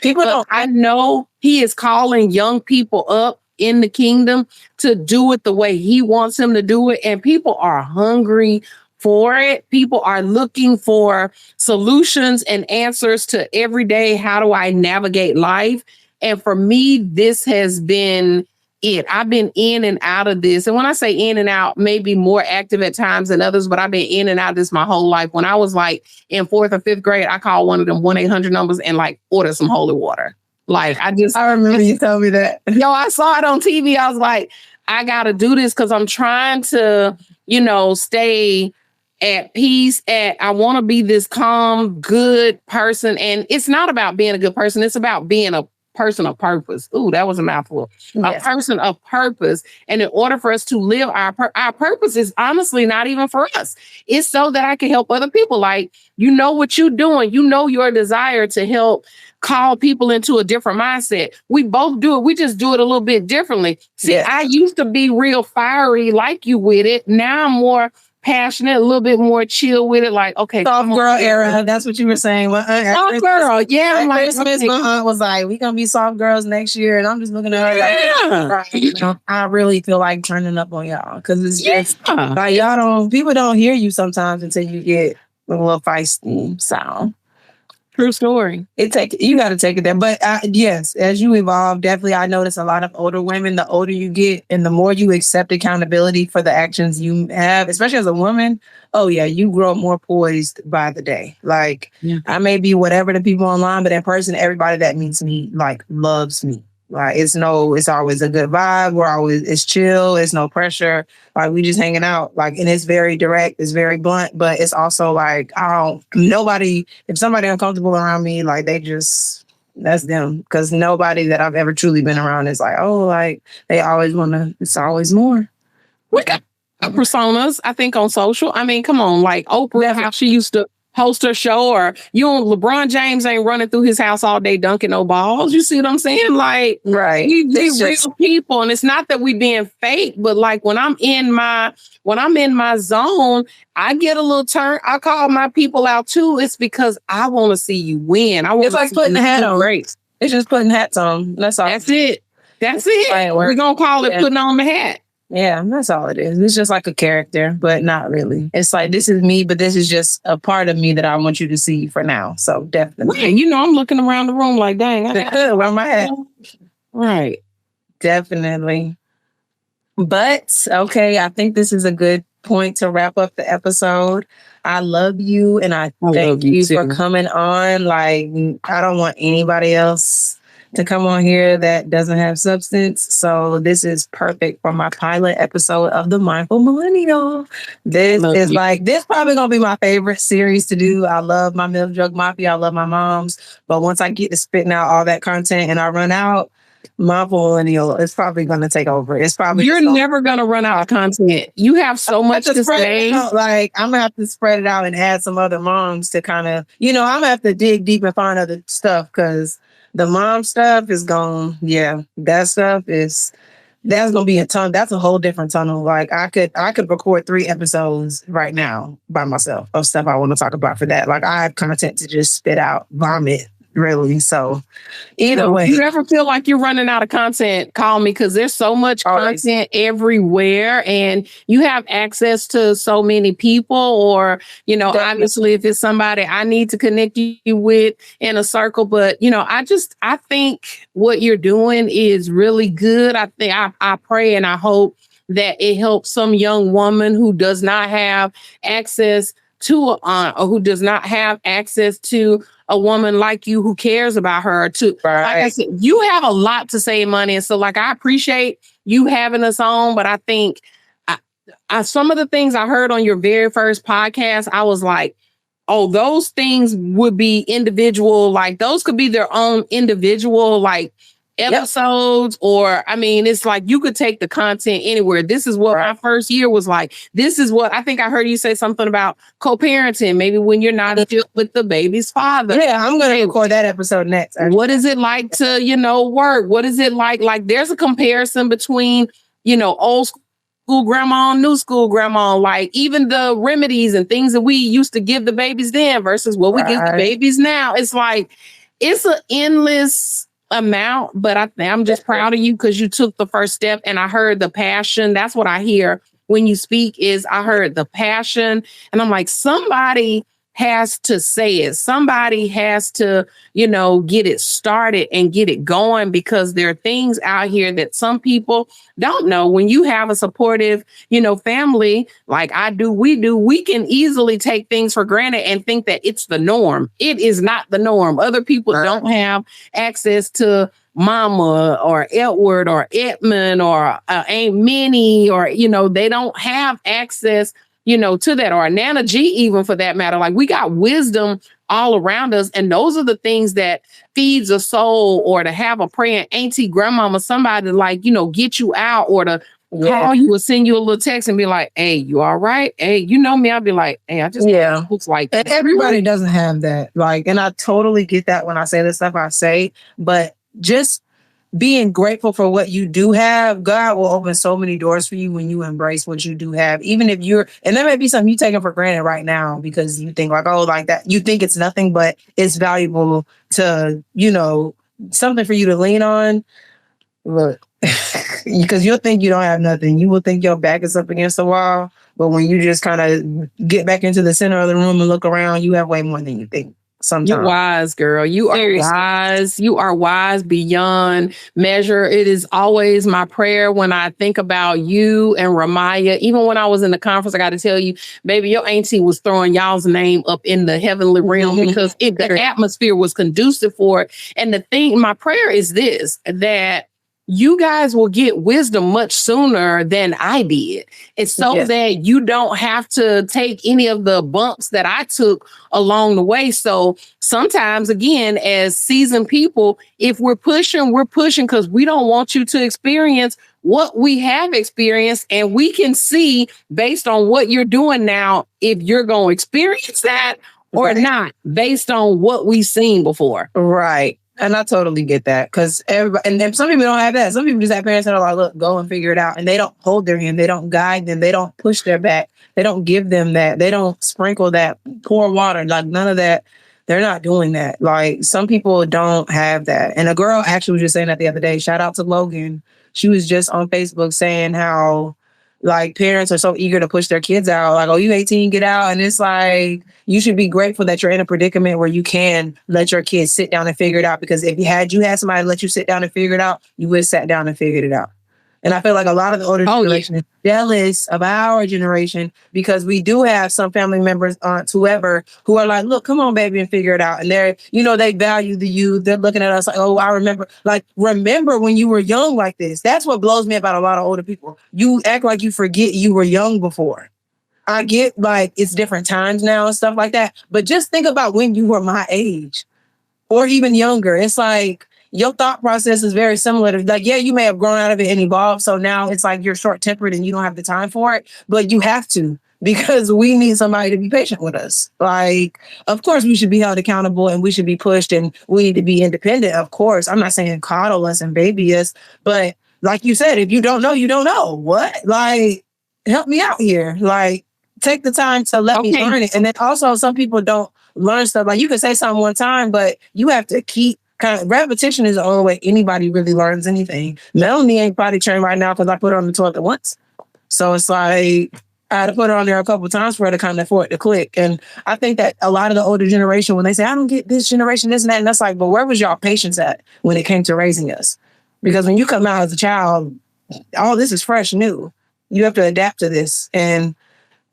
I know he is calling young people up in the kingdom to do it the way he wants them to do it. And people are hungry for it. People are looking for solutions and answers to everyday, how do I navigate life? And for me, this has been it. I've been in and out of this. And when I say in and out, maybe more active at times than others, but I've been in and out of this my whole life. When I was like in 4th or 5th grade, I called one of them 1-800 numbers and like ordered some holy water. Like I remember you told me that. Yo, I saw it on TV. I was like, I got to do this because I'm trying to, stay at peace. I want to be this calm, good person. And it's not about being a good person. It's about being a person of purpose. Ooh, that was a mouthful. Yes. A person of purpose. And in order for us to live our purpose is honestly not even for us. It's so that I can help other people. Like, you know what you're doing. You know your desire to help call people into a different mindset. We both do it. We just do it a little bit differently. See, I used to be real fiery like you with it. Now I'm more passionate, a little bit more chill with it. Like, okay, soft girl era. That's what you were saying. Well, soft girl, yeah. I'm like, Christmas, my aunt was like, "We gonna be soft girls next year," and I'm just looking at her like, I really feel like turning up on y'all because it's just like people don't hear you sometimes until you get a little feisty sound. True story. You got to take it there. But yes, as you evolve, definitely I notice a lot of older women, the older you get and the more you accept accountability for the actions you have, especially as a woman, oh yeah, you grow more poised by the day. Like I may be whatever to people online, but in person, everybody that meets me like loves me. Like it's always a good vibe. It's chill. It's no pressure. Like we just hanging out. Like, and it's very direct. It's very blunt, but it's also like, if somebody uncomfortable around me, like that's them. Cause nobody that I've ever truly been around is like, oh, like they always it's always more. We got personas, I think, on social. I mean, come on, like Oprah, how she used to host her show, or LeBron James ain't running through his house all day dunking no balls. You see what I'm saying? Like, right. These real people. And it's not that we being fake, but like when I'm in my zone, I get a little turn. I call my people out too. It's because I want to see you win. It's like putting a hat on. Race. It's just putting hats on. That's all. That's it. We're going to call it putting on the hat. Yeah, that's all it is. It's just like a character, but not really. It's like, this is me, but this is just a part of me that I want you to see for now. So definitely. Right. I'm looking around the room like, dang. Where my hat? Right. Definitely. But, okay, I think this is a good point to wrap up the episode. I love you, and I thank you for coming on. Like, I don't want anybody else to come on here that doesn't have substance. So this is perfect for my pilot episode of the Mindful Millennial. This Love is you. like this probably gonna be my favorite series to do. I love my Milk Drug Mafia. I love my moms. But once I get to spitting out all that content and I run out, Mindful Millennial is probably gonna take over. It's probably You're never gonna run out of content. You have so much to say. Like I'm gonna have to spread it out and add some other moms to kind of, I'm gonna have to dig deep and find other stuff because the mom stuff is gone. Yeah, that stuff is that's gonna be a ton. That's a whole different tunnel. Like I could record 3 episodes right now by myself of stuff I want to talk about for that. Like I have content to just spit out, vomit, really. So either way, you ever feel like you're running out of content, call me because there's so much content everywhere and you have access to so many people or, Definitely. obviously if it's somebody I need to connect you with in a circle. But, I think what you're doing is really good. I pray and I hope that it helps some young woman who does not have access to an aunt or who does not have access to a woman like you who cares about her to Right. like I said, you have a lot to say, money. And so like I appreciate you having us on, but I think some of the things I heard on your very first podcast, I was like, oh, those things would be individual, like those could be their own individual like episodes, or I mean, it's like you could take the content anywhere. This is what my first year was like. This is what I think I heard you say something about co-parenting, maybe when you're not with the baby's father. Yeah, I'm gonna record that episode next. What is it like to, work? What is it like? Like there's a comparison between, old school grandma and new school grandma, like even the remedies and things that we used to give the babies then versus what we give the babies now. It's like, it's an endless amount, but I'm just proud of you because you took the first step and I heard the passion. That's what I hear when you speak is I heard the passion and I'm like, somebody has to say it. Somebody has to, get it started and get it going because there are things out here that some people don't know. When you have a supportive, family like I do, we can easily take things for granted and think that it's the norm. It is not the norm. Other people don't have access to Mama or Edward or Edmund or Aunt Minnie or, they don't have access to that, or Nana G, even for that matter. Like we got wisdom all around us. And those are the things that feeds a soul, or to have a praying auntie, grandmama, somebody to like, get you out, or to call you or send you a little text and be like, hey, you all right? Hey, you know me. I'll be like, hey, I just looks like and everybody doesn't have that. Like, and I totally get that when I say the stuff I say, but just being grateful for what you do have, God will open so many doors for you when you embrace what you do have. Even if and there may be something you taking for granted right now because you think like, oh, like that, you think it's nothing, but it's valuable to, something for you to lean on. Look, because you'll think you don't have nothing. You will think your back is up against the wall. But when you just kind of get back into the center of the room and look around, you have way more than you think. Sometimes. You're wise, girl. You are wise. You are wise beyond measure. It is always my prayer when I think about you and Ramaya. Even when I was in the conference, I got to tell you, baby, your auntie was throwing y'all's name up in the heavenly realm because the atmosphere was conducive for it. And the thing, my prayer is this, that you guys will get wisdom much sooner than I did. It's so that you don't have to take any of the bumps that I took along the way. So sometimes, again, as seasoned people, if we're pushing because we don't want you to experience what we have experienced. And we can see based on what you're doing now, if you're going to experience that or not, based on what we've seen before. Right. And I totally get that because everybody, and then some people don't have that. Some people just have parents that are like, look, go and figure it out. And they don't hold their hand. They don't guide them. They don't push their back. They don't give them that. They don't sprinkle that, pour water, like none of that. They're not doing that. Like some people don't have that. And a girl actually was just saying that the other day. Shout out to Logan. She was just on Facebook saying how like parents are so eager to push their kids out. Like, oh, you 18, get out. And it's like, you should be grateful that you're in a predicament where you can let your kids sit down and figure it out. Because if you had somebody let you sit down and figure it out, you would have sat down and figured it out. And I feel like a lot of the older Oh yeah. generation is jealous of our generation because we do have some family members, aunts, whoever, who are like, look, come on, baby, and figure it out. And they're, they value the youth. They're looking at us like, oh, I remember. Like, remember when you were young like this. That's what blows me about a lot of older people. You act like you forget you were young before. I get like it's different times now and stuff like that. But just think about when you were my age or even younger. It's like your thought process is very similar to like, yeah, you may have grown out of it and evolved. So now it's like you're short tempered and you don't have the time for it, but you have to because we need somebody to be patient with us. Like, of course, we should be held accountable and we should be pushed and we need to be independent. Of course, I'm not saying coddle us and baby us, but like you said, if you don't know, you don't know. What? Like, help me out here. Like, take the time to let me learn it. And then also some people don't learn stuff. Like you can say something one time, but you have to keep repetition is the only way anybody really learns anything. Melanie ain't potty trained right now because I put her on the toilet once. So it's like I had to put her on there a couple of times for her to kind of for it to click. And I think that a lot of the older generation, when they say, I don't get this generation, this and that, and that's like, but where was y'all patience at when it came to raising us? Because when you come out as a child, all this is fresh, new. You have to adapt to this. And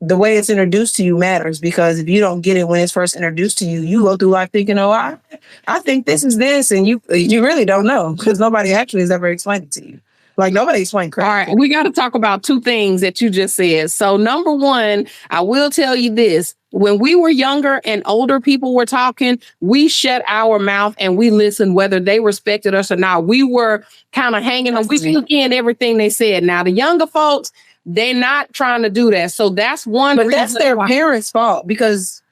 the way it's introduced to you matters because if you don't get it when it's first introduced to you, you go through life thinking, oh, I think this is this. And you really don't know because nobody actually has ever explained it to you. Like nobody explained crap. All right, we got to talk about two things that you just said. So number one, I will tell you this. When we were younger and older people were talking, we shut our mouth and we listened whether they respected us or not. We were kind of hanging on. We took in everything they said. Now, the younger folks, they're not trying to do that. So that's one. But that's their parents' fault because,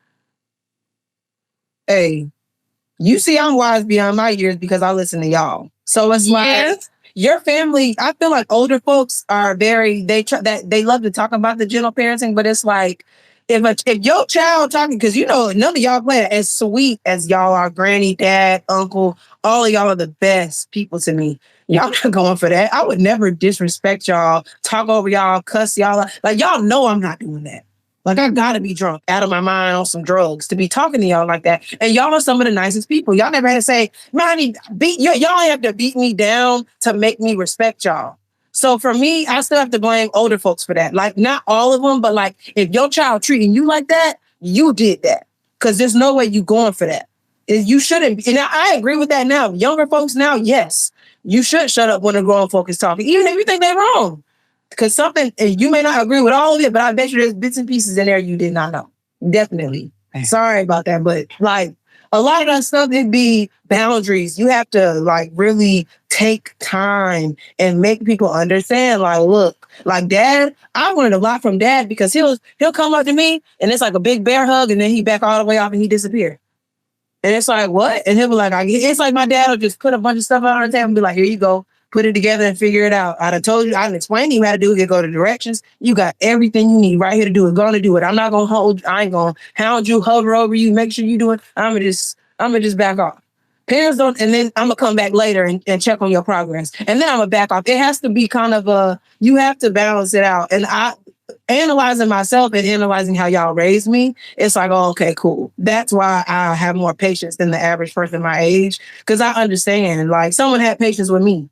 hey, you see, I'm wise beyond my years because I listen to y'all. So it's like your family. I feel like older folks are they love to talk about the gentle parenting, but it's like if your child talking, because none of y'all play as sweet as y'all are, granny, dad, uncle, all of y'all are the best people to me. Y'all not going for that. I would never disrespect y'all, talk over y'all, cuss y'all. Like, y'all know I'm not doing that. Like, I gotta be drunk out of my mind on some drugs to be talking to y'all like that. And y'all are some of the nicest people. Y'all never had to say, Ronnie, y'all have to beat me down to make me respect y'all. So for me, I still have to blame older folks for that. Like, not all of them, but like, if your child treating you like that, you did that. Because there's no way you going for that. You shouldn't. And I agree with that now. Younger folks now, yes. You should shut up when a grown folk is talking, even if you think they're wrong. Because something, and you may not agree with all of it, but I bet you there's bits and pieces in there you did not know. Definitely. Sorry about that. But like a lot of that stuff, it'd be boundaries. You have to like really take time and make people understand. Like, look, like dad, I learned a lot from dad because he'll come up to me and it's like a big bear hug and then he back all the way off and he disappear. And it's like, what? And he'll be like, it's like my dad will just put a bunch of stuff on the table and be like, here you go. Put it together and figure it out. I'd have told you, I'd explain to you how to do it. You go to directions. You got everything you need right here to do it. Going to do it. I'm not going to hold, I ain't going to hound you, hover over you, make sure you do it. I'm going to just back off. Parents don't, and then I'm going to come back later and check on your progress. And then I'm going to back off. It has to be kind of you have to balance it out. And analyzing myself and analyzing how y'all raised me, it's like, oh, okay, cool. That's why I have more patience than the average person my age. Because I understand, like, someone had patience with me.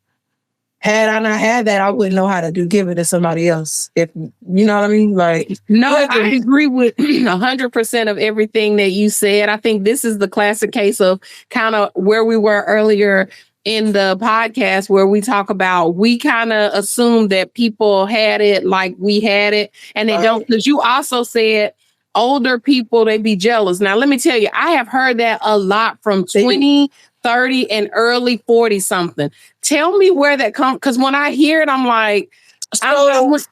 Had I not had that, I wouldn't know how to give it to somebody else. If you know what I mean? Like, no, I agree with 100% of everything that you said. I think this is the classic case of kind of where we were earlier in the podcast, where we talk about we kind of assume that people had it like we had it, and they don't. Because you also said older people, they be jealous. Now, let me tell you, I have heard that a lot from 20, 30, and early 40 something. Tell me where that comes, because when I hear it, I'm like,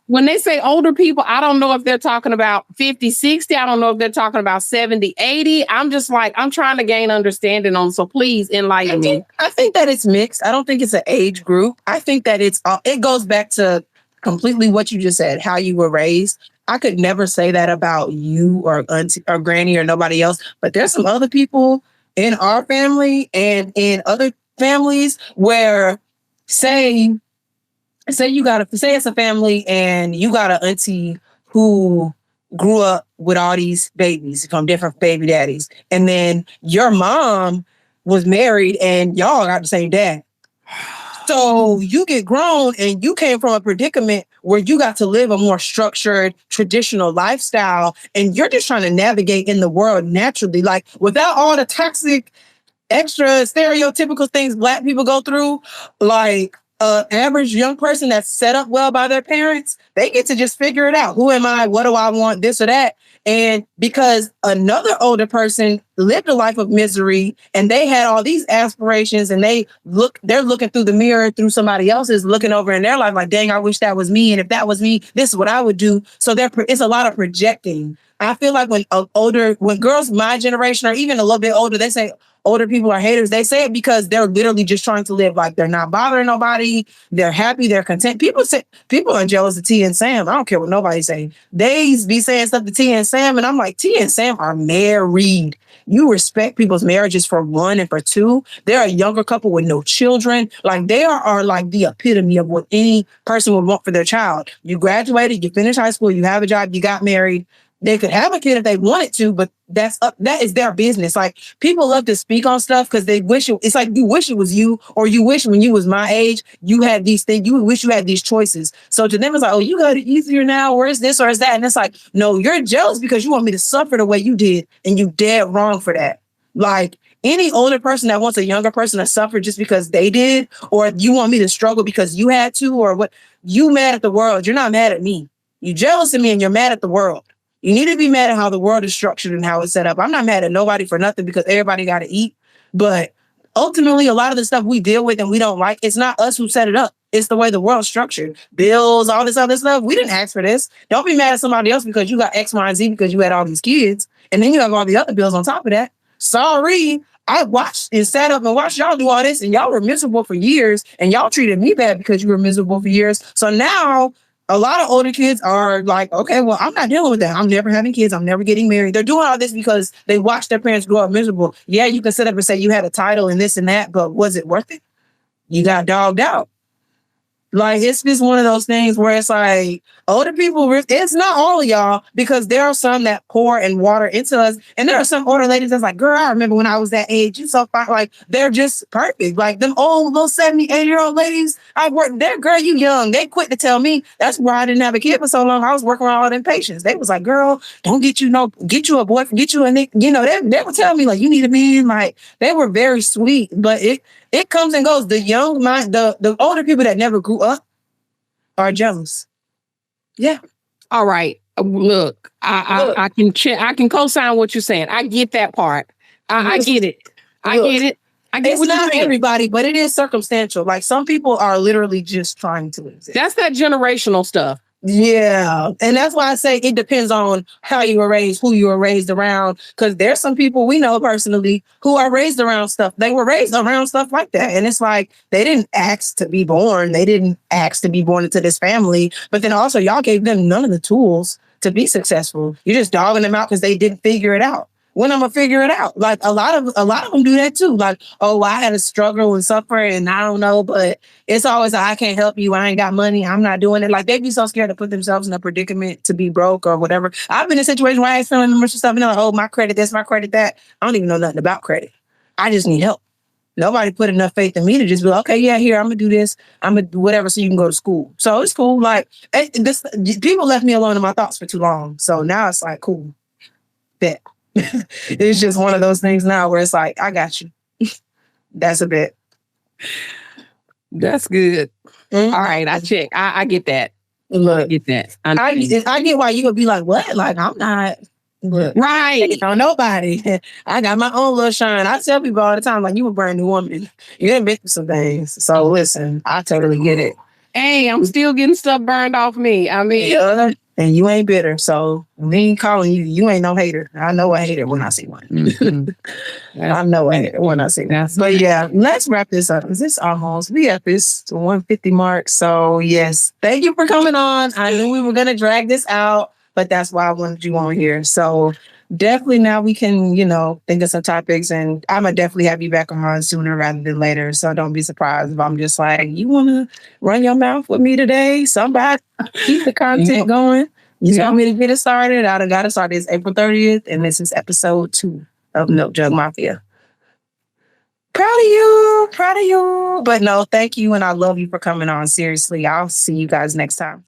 when they say older people, I don't know if they're talking about 50, 60. I don't know if they're talking about 70, 80. I'm just like, I'm trying to gain understanding on, so please enlighten me. I think that it's mixed. I don't think it's an age group. I think that it goes back to completely what you just said, how you were raised. I could never say that about you or auntie or granny or nobody else, but there's some other people in our family and in other families where say it's a family and you got an auntie who grew up with all these babies from different baby daddies. And then your mom was married and y'all got the same dad. So you get grown and you came from a predicament where you got to live a more structured, traditional lifestyle, and you're just trying to navigate in the world naturally, like without all the toxic extra stereotypical things Black people go through, like average young person that's set up well by their parents, they get to just figure it out. Who am I? What do I want? This or that. And because another older person lived a life of misery and they had all these aspirations and they're looking through the mirror through somebody else's looking over in their life like, dang, I wish that was me. And if that was me, this is what I would do. So it's a lot of projecting. I feel like when girls my generation or even a little bit older, they say older people are haters. They say it because they're literally just trying to live like they're not bothering nobody. They're happy. They're content. People are jealous of T and Sam. I don't care what nobody say. They be saying stuff to T and Sam, and I'm like, T and Sam are married. You respect people's marriages for one and for two. They're a younger couple with no children. Like they are like the epitome of what any person would want for their child. You graduated, you finished high school, you have a job, you got married. They could have a kid if they wanted to, but that is their business. Like people love to speak on stuff because they wish it's like you wish it was you, or you wish when you was my age, you had these things, you wish you had these choices. So to them, it's like, oh, you got it easier now, or is this or is that? And it's like, no, you're jealous because you want me to suffer the way you did, and you dead wrong for that. Like any older person that wants a younger person to suffer just because they did, or you want me to struggle because you had to, or what, you mad at the world. You're not mad at me. You jealous of me and you're mad at the world. You need to be mad at how the world is structured and how it's set up. I'm not mad at nobody for nothing because everybody got to eat. But ultimately, a lot of the stuff we deal with and we don't like, it's not us who set it up. It's the way the world's structured. Bills, all this other stuff. We didn't ask for this. Don't be mad at somebody else because you got X, Y, and Z because you had all these kids. And then you have all the other bills on top of that. Sorry. I watched and sat up and watched y'all do all this and y'all were miserable for years and y'all treated me bad because you were miserable for years. So now a lot of older kids are like, okay, well, I'm not dealing with that. I'm never having kids. I'm never getting married. They're doing all this because they watched their parents grow up miserable. Yeah, you can sit up and say you had a title and this and that, but was it worth it? You got dogged out. Like, it's just one of those things where it's like older people, it's not all of y'all, because there are some that pour and water into us. And there are some older ladies that's like, girl, I remember when I was that age, you so fine. Like, they're just perfect. Like them old little 70, 80-year-old ladies, I worked there, girl, you young. They quit to tell me. That's why I didn't have a kid for so long. I was working on all them patients. They was like, girl, don't get you a boyfriend, get you a nick. You know, they would tell me like, you need a man. Like, they were very sweet, but it comes and goes. The young mind, the older people that never grew up are jealous. Yeah. All right. Look, I can co-sign what you're saying. I get that part. I get it. I get it. I get it's not everybody, but it is circumstantial. Like some people are literally just trying to exist. That's that generational stuff. Yeah. And that's why I say it depends on how you were raised, who you were raised around. Because there's some people we know personally who are raised around stuff. They were raised around stuff like that. And it's like they didn't ask to be born. They didn't ask to be born into this family. But then also y'all gave them none of the tools to be successful. You're just dogging them out because they didn't figure it out. When I'm gonna figure it out? Like a lot of them do that too. Like, oh, I had to struggle and suffer and I don't know, but it's always like, I can't help you. I ain't got money. I'm not doing it. Like they be so scared to put themselves in a predicament to be broke or whatever. I've been in a situation where I ain't feeling much stuff and they're like, oh, my credit this, my credit that. I don't even know nothing about credit. I just need help. Nobody put enough faith in me to just be like, okay, yeah, here, I'm gonna do this. I'm gonna do whatever so you can go to school. So it's cool. Like people left me alone in my thoughts for too long. So now it's like, cool. Bet. It's just one of those things now where it's like, I got you. That's a bit. That's good. Mm-hmm. All right, I check. I get that. Look, I get that. I get why you would be like, what? Like, I'm not. Look, right. On nobody. I got my own little shine. I tell people all the time, like, you a brand new woman. You done been through some things. So listen, I totally get it. Hey, I'm still getting stuff burned off me. I mean, yeah. And you ain't bitter, so we ain't calling you. You ain't no hater. I know a hater when I see one. Mm-hmm. I know a hater when I see one. But yeah, let's wrap this up. We at this 150 mark. So yes, thank you for coming on. I knew we were gonna drag this out, but that's why I wanted you on here. So definitely now we can, think of some topics, and I'm gonna definitely have you back on sooner rather than later. So don't be surprised if I'm just like, you want to run your mouth with me today? Somebody keep the content going. You want me to get it started? I done got it started. It's April 30th, and this is episode 2 of Milk Jug Mafia. Proud of you. Proud of you. But no, thank you. And I love you for coming on. Seriously. I'll see you guys next time.